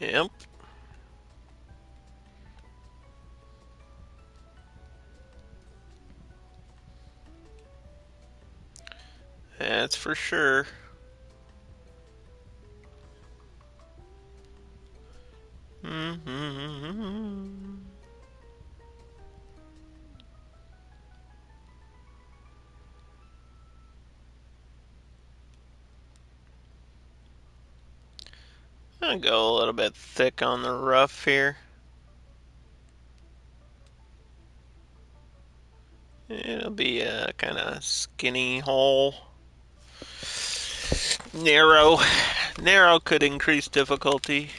Yep. That's for sure. I'll go a little bit thick on the rough here. It'll be a kind of skinny hole. Narrow. Narrow could increase difficulty.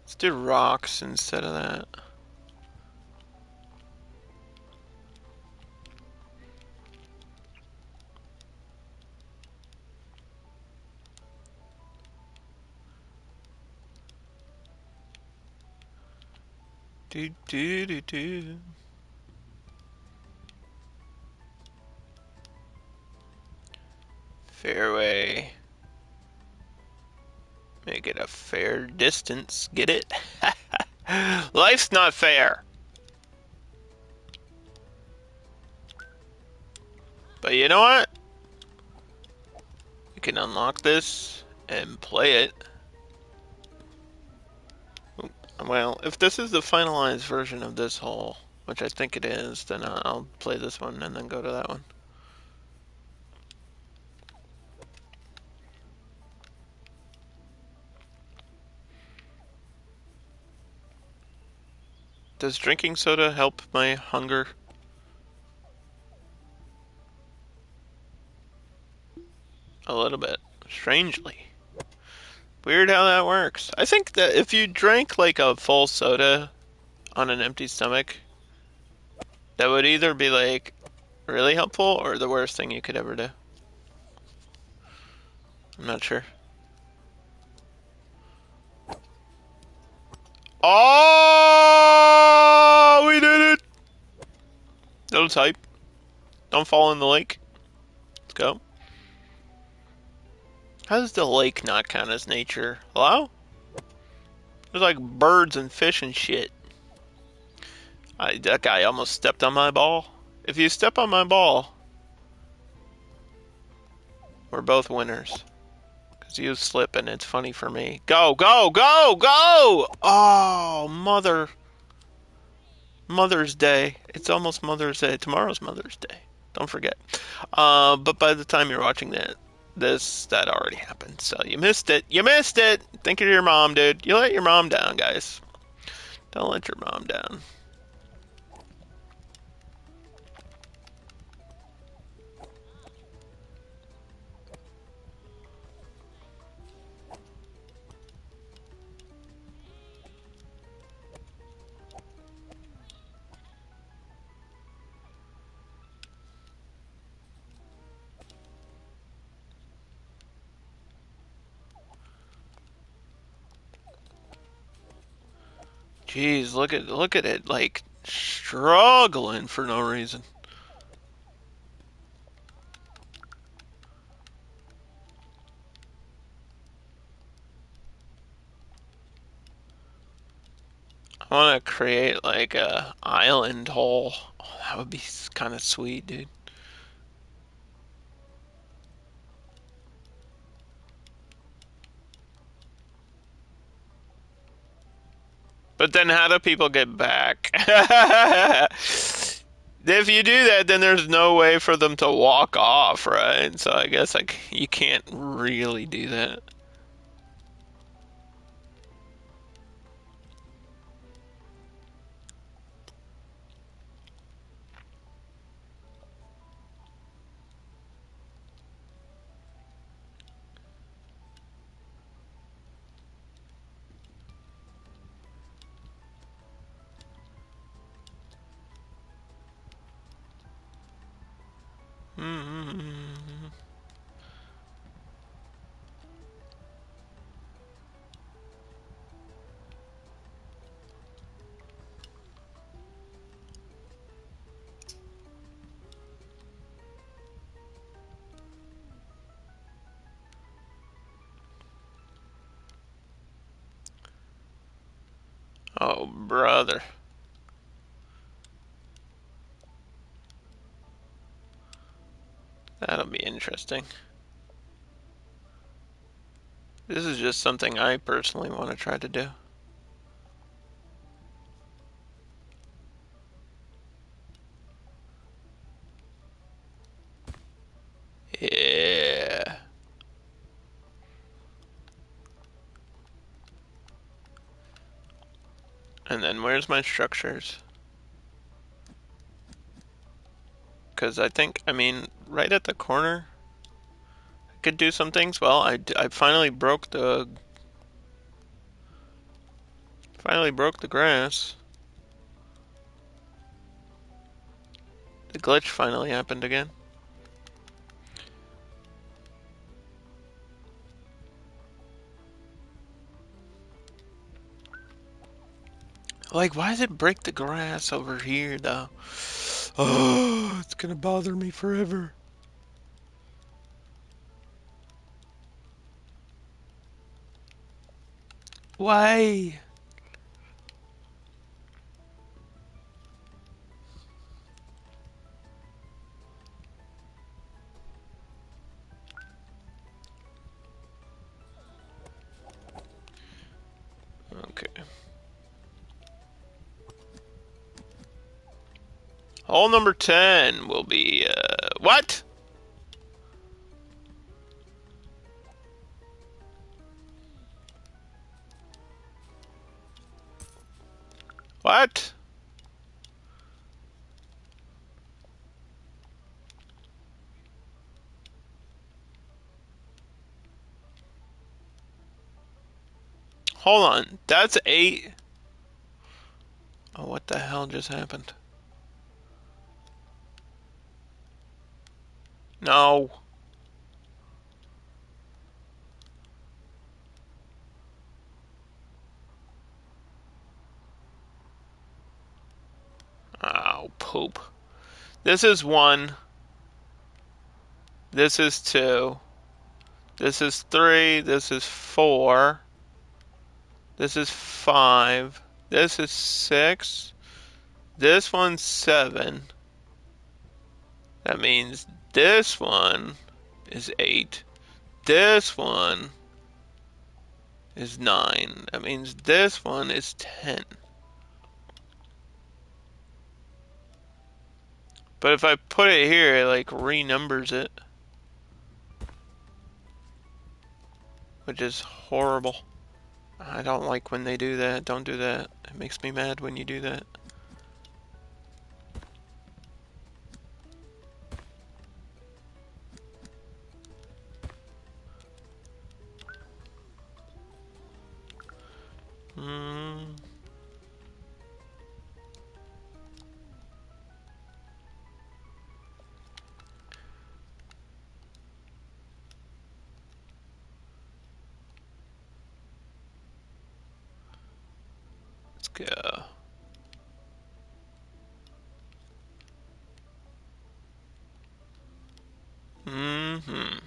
Let's do rocks instead of that. Do do do do. Fairway. Make it a fair distance. Get it? Life's not fair. But you know what? You can unlock this and play it. Well, if this is the finalized version of this hole, which I think it is, then I'll play this one and then go to that one. Does drinking soda help my hunger? A little bit. Strangely. Weird how that works. I think that if you drank like a full soda on an empty stomach, that would either be like really helpful or the worst thing you could ever do. I'm not sure. Oh, we did it! Little type. Don't fall in the lake. Let's go. How does the lake not count as nature? Hello? There's like birds and fish and shit. That guy almost stepped on my ball. If you step on my ball, we're both winners. Because you slip and it's funny for me. Go, go, go, go! Oh, Mother's Day. It's almost Mother's Day. Tomorrow's Mother's Day. Don't forget. But by the time you're watching that already happened. So you missed it. You missed it! Think of your mom, dude. You let your mom down, guys. Don't let your mom down. Jeez, look at it, like struggling for no reason. I want to create like a island hole. Oh, that would be kind of sweet, dude. But then how do people get back? If you do that, then there's no way for them to walk off, right? So I guess like you can't really do that. Hmm. Oh, brother. That'll be interesting. This is just something I personally want to try to do. Yeah. And then where's my structures? Because I mean, right at the corner, I could do some things. Well, I finally broke the grass. The glitch finally happened again. Like, why does it break the grass over here, though? Oh, it's gonna bother me forever. Why? Hole number 10 will be, what? What? Hold on. That's 8. Oh, what the hell just happened? No. Oh, poop. This is 1. This is 2. This is 3. This is 4. This is 5. This is 6. This one's 7. That means this one is 8. This one is 9. That means this one is 10. But if I put it here, it like renumbers it. Which is horrible. I don't like when they do that. Don't do that. It makes me mad when you do that. Hmm. Let's go. Mm-hmm.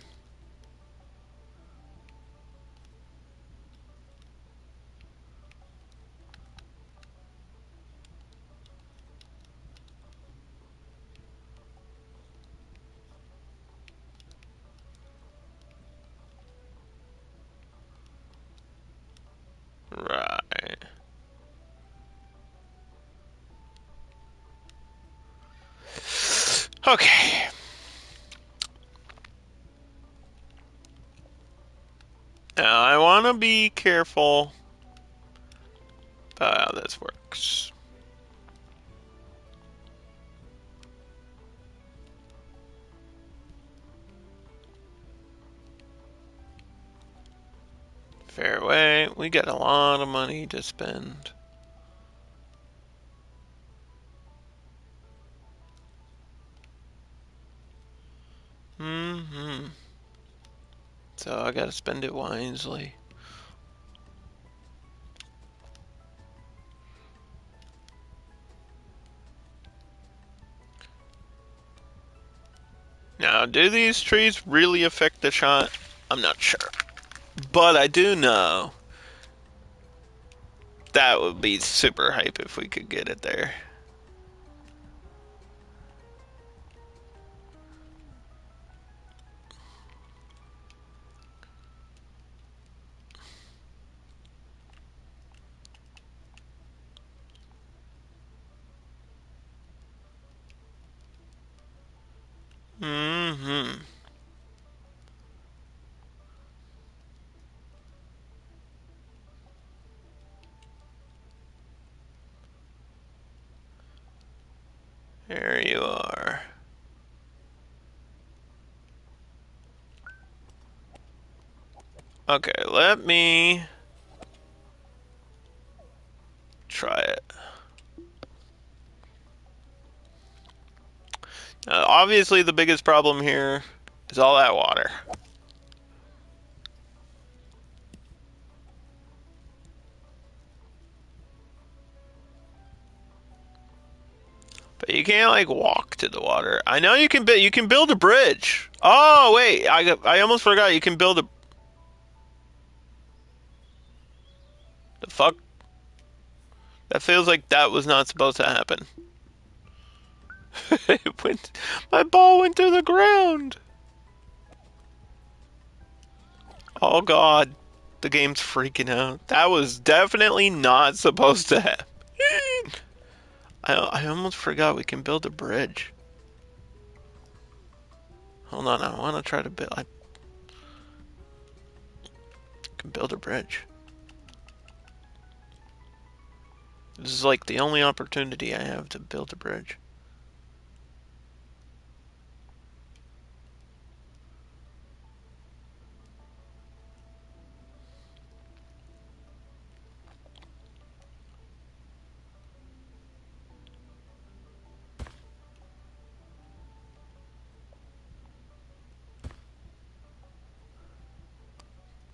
Right. Okay. Now I want to be careful about how this works. Fairway. We got a lot of money to spend. Mm-hmm. So I gotta spend it wisely. Now, do these trees really affect the shot? I'm not sure. But I do know that would be super hype if we could get it there. Mm-hmm. There you are. Okay, let me try it. Obviously, the biggest problem here is all that water. But you can't like walk to the water. I know you can build a bridge. Oh wait, I almost forgot you can build a. The fuck? That feels like that was not supposed to happen. It went. My ball went through the ground. Oh god. The game's freaking out. That was definitely not supposed to happen. I almost forgot we can build a bridge. Hold on, I want to try to build. I can build a bridge. This is like the only opportunity I have to build a bridge.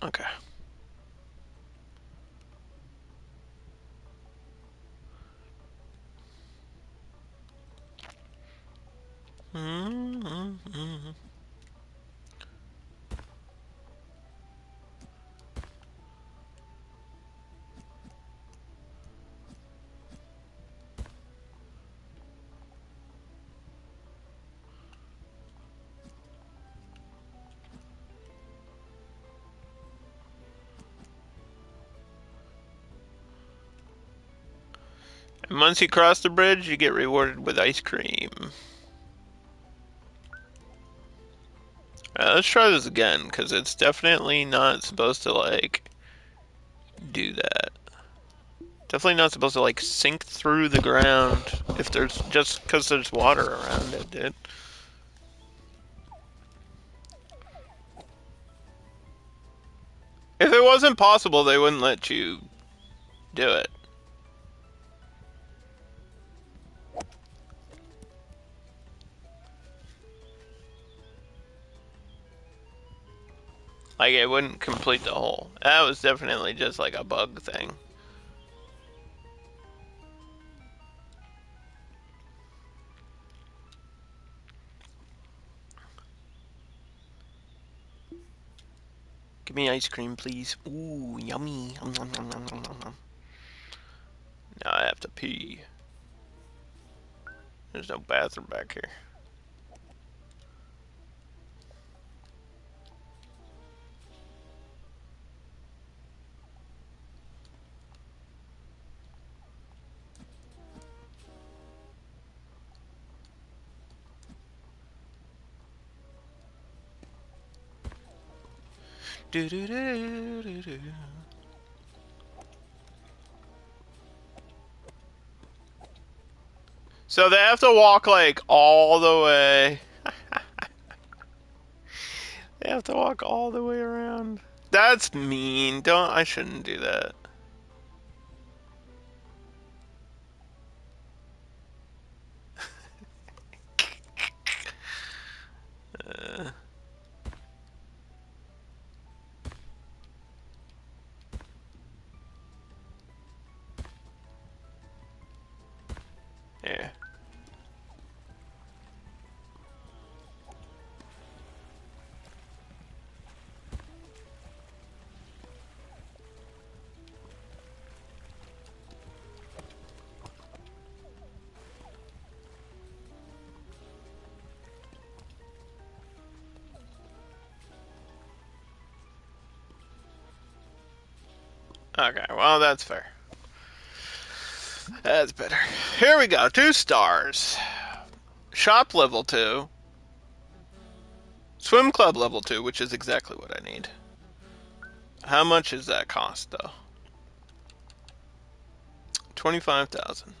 Okay. And once you cross the bridge, you get rewarded with ice cream. Let's try this again, because it's definitely not supposed to, like, do that. Definitely not supposed to, like, sink through the ground if there's, just because there's water around it, dude. If it wasn't possible, they wouldn't let you do it. Like, it wouldn't complete the hole. That was definitely just, like, a bug thing. Give me ice cream, please. Ooh, yummy. Now I have to pee. There's no bathroom back here. Do do do do do. So they have to walk like all the way. They have to walk all the way around. That's mean. I shouldn't do that. Uh, yeah. Okay, well, that's fair. That's better. Here we go. 2 stars. Shop level 2. Swim club level 2, which is exactly what I need. How much does that cost, though? 25,000.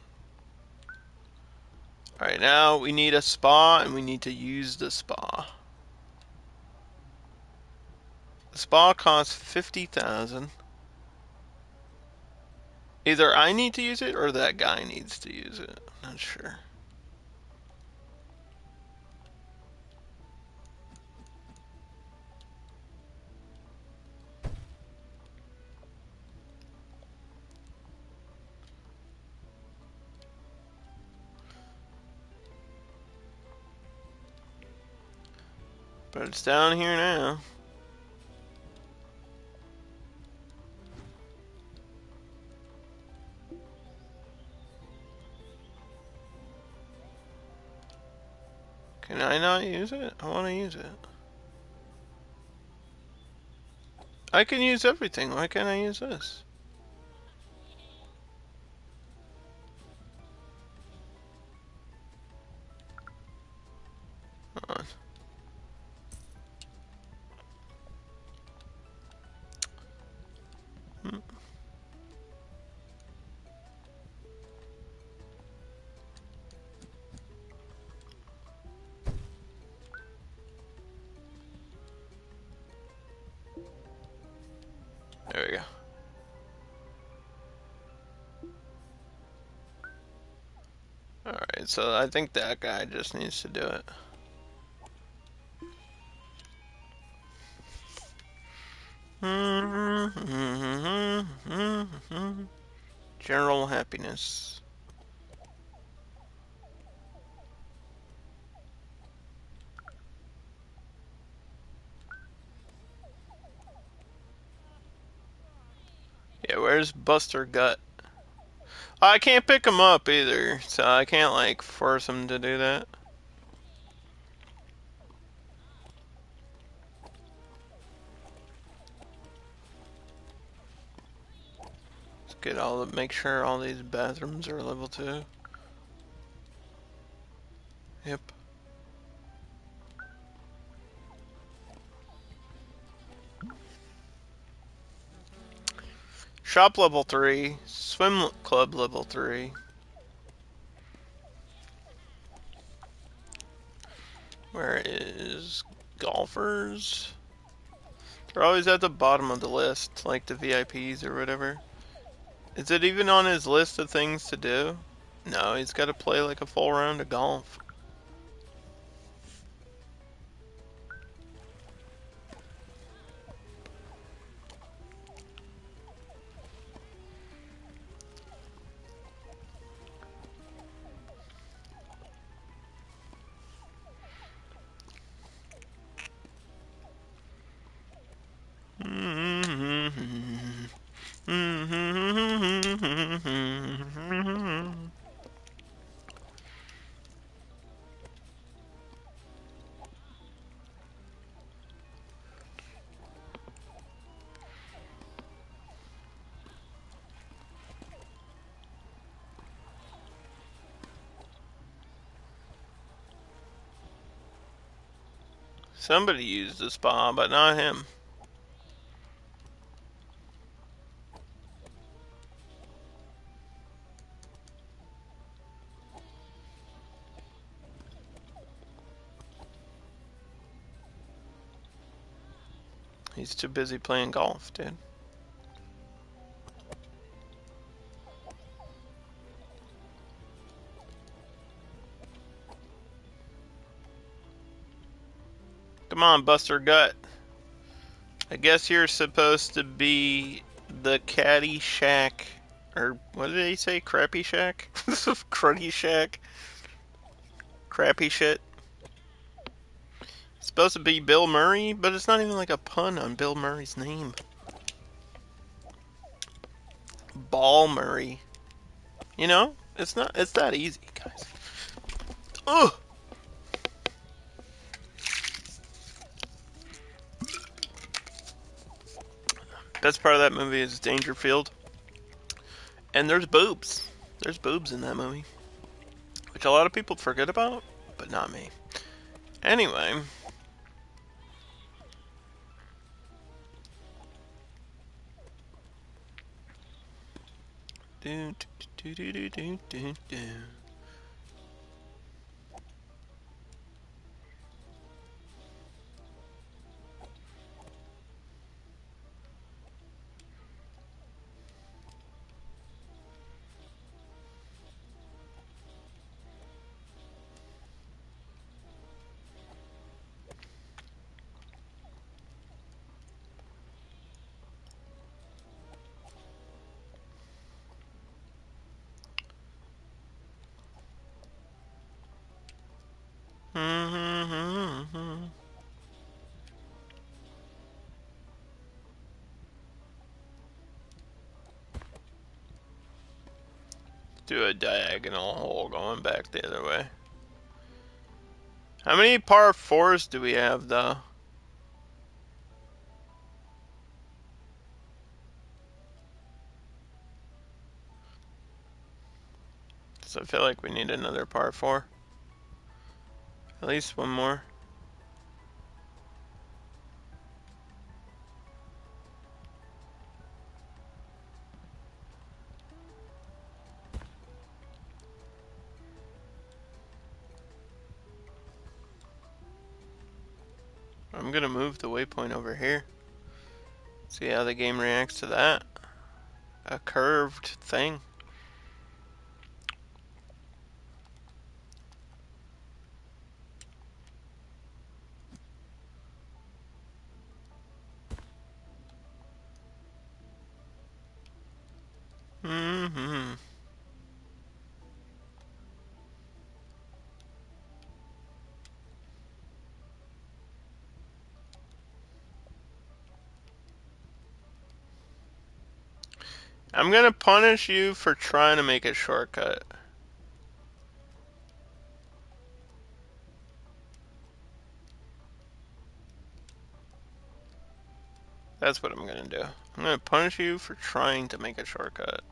Alright, now we need a spa, and we need to use the spa. The spa costs 50,000. Either I need to use it, or that guy needs to use it. I'm not sure. But it's down here now. Can I not use it? I want to use it. I can use everything. Why can't I use this? Hold on. There we go. Alright, so I think that guy just needs to do it. General happiness. Yeah, where's Buster Gut? I can't pick him up either, so I can't like force him to do that. Let's get make sure all these bathrooms are level 2. Yep. Shop level 3, swim club level 3. Where is golfers? They're always at the bottom of the list, like the VIPs or whatever. Is it even on his list of things to do? No, he's got to play like a full round of golf. Somebody used the spa, but not him. He's too busy playing golf, dude. Come on, Buster Gut. I guess you're supposed to be the Caddy Shack. Or what did he say? Crappy Shack? Cruddy Shack? Crappy shit? It's supposed to be Bill Murray, but it's not even like a pun on Bill Murray's name. Ball Murray. You know? It's not, it's that easy, guys. Ugh! Best part of that movie is Dangerfield. And there's boobs. There's boobs in that movie. Which a lot of people forget about, but not me. Anyway. Do, do, do, do, do, do, do. Do a diagonal hole going back the other way. How many par 4s do we have, though? Because I feel like we need another par 4. At least one more. I'm gonna move the waypoint over here. See how the game reacts to that. A curved thing. Mm-hmm. I'm gonna punish you for trying to make a shortcut. That's what I'm gonna do. I'm gonna punish you for trying to make a shortcut.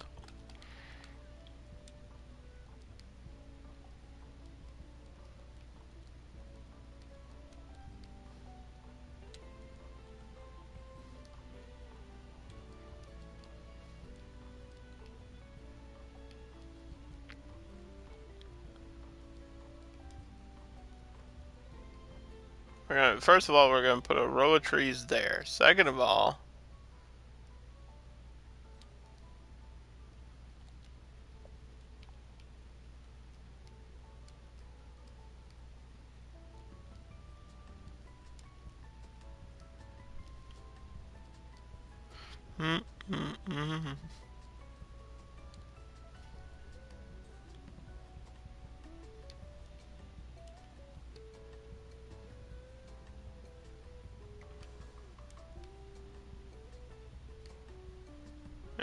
First of all, we're gonna put a row of trees there. Second of all, mm, mm, mm.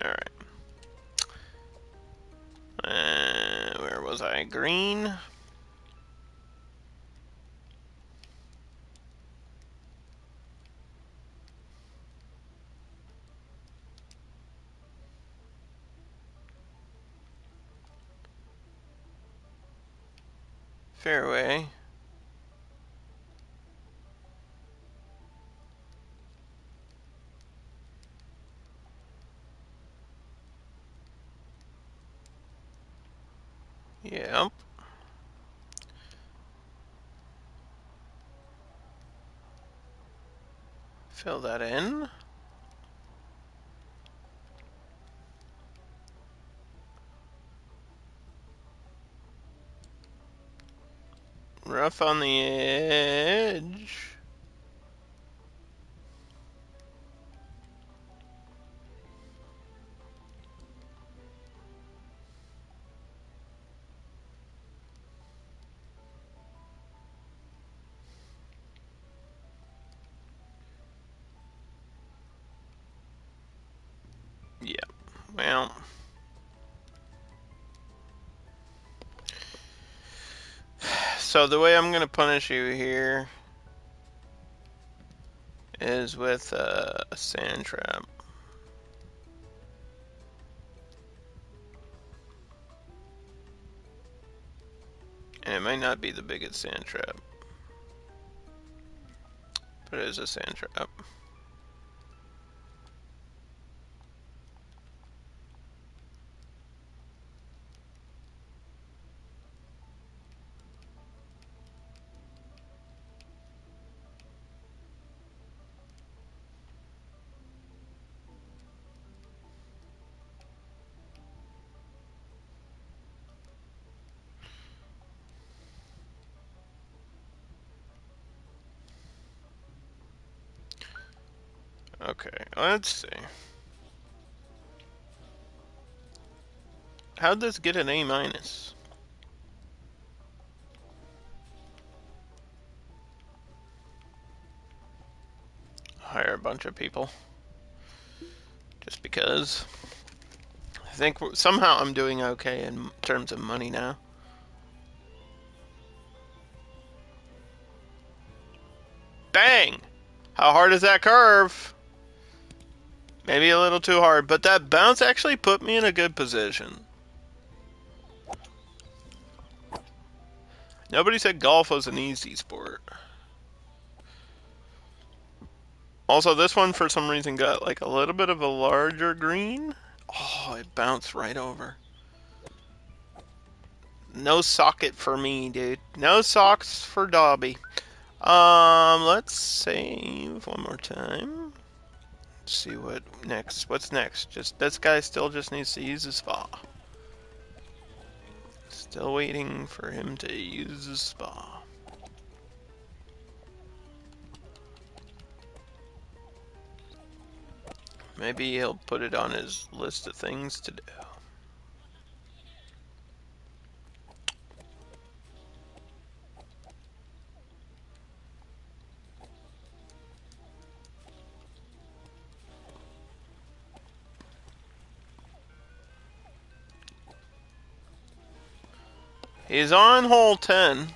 All right. Where was I? Green. Fairway. Yep. Fill that in. Rough on the edge. Yeah. Well. So the way I'm gonna punish you here is with a sand trap. And it might not be the biggest sand trap, but it is a sand trap. Okay, let's see. How'd this get an A minus? Hire a bunch of people. Just because. I think somehow I'm doing okay in terms of money now. Bang! How hard is that curve? Maybe a little too hard, but that bounce actually put me in a good position. Nobody said golf was an easy sport. Also, this one for some reason got like a little bit of a larger green. Oh, it bounced right over. No socket for me, dude. No socks for Dobby. Let's save one more time. Let's see what next. What's next? Just this guy still just needs to use his spa. Still waiting for him to use his spa. Maybe he'll put it on his list of things to do. He's on hole 10.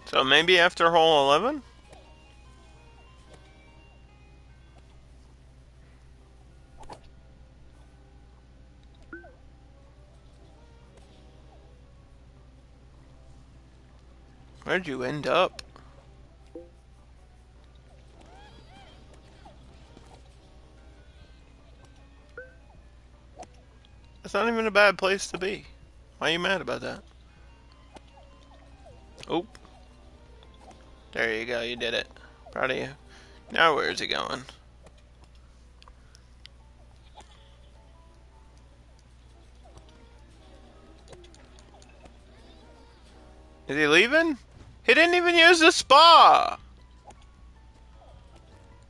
So maybe after hole 11? Where'd you end up? That's not even a bad place to be. Why are you mad about that? Oh. There you go, you did it. Proud of you. Now where's he going? Is he leaving? He didn't even use the spa!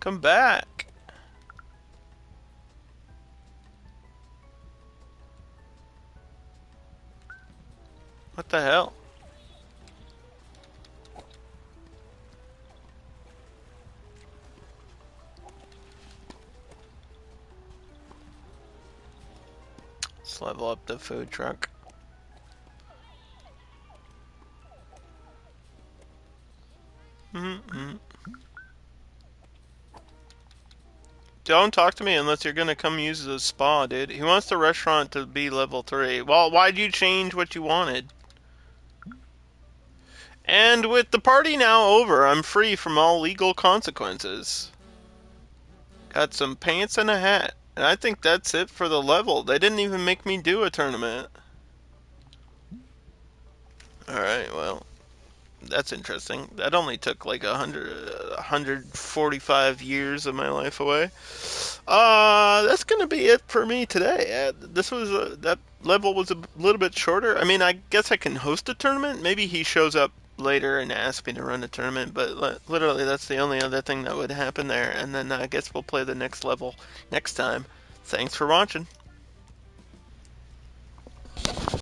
Come back. What the hell? Let's level up the food truck. Don't talk to me unless you're gonna come use the spa, dude. He wants the restaurant to be level 3. Well, why'd you change what you wanted? And with the party now over, I'm free from all legal consequences. Got some pants and a hat. And I think that's it for the level. They didn't even make me do a tournament. Alright, well, that's interesting. That only took like 145 years of my life away. That's gonna be it for me today. This was that level was a little bit shorter. I mean, I guess I can host a tournament. Maybe he shows up later and asks me to run a tournament, but literally that's the only other thing that would happen there. And then I guess we'll play the next level next time. Thanks for watching.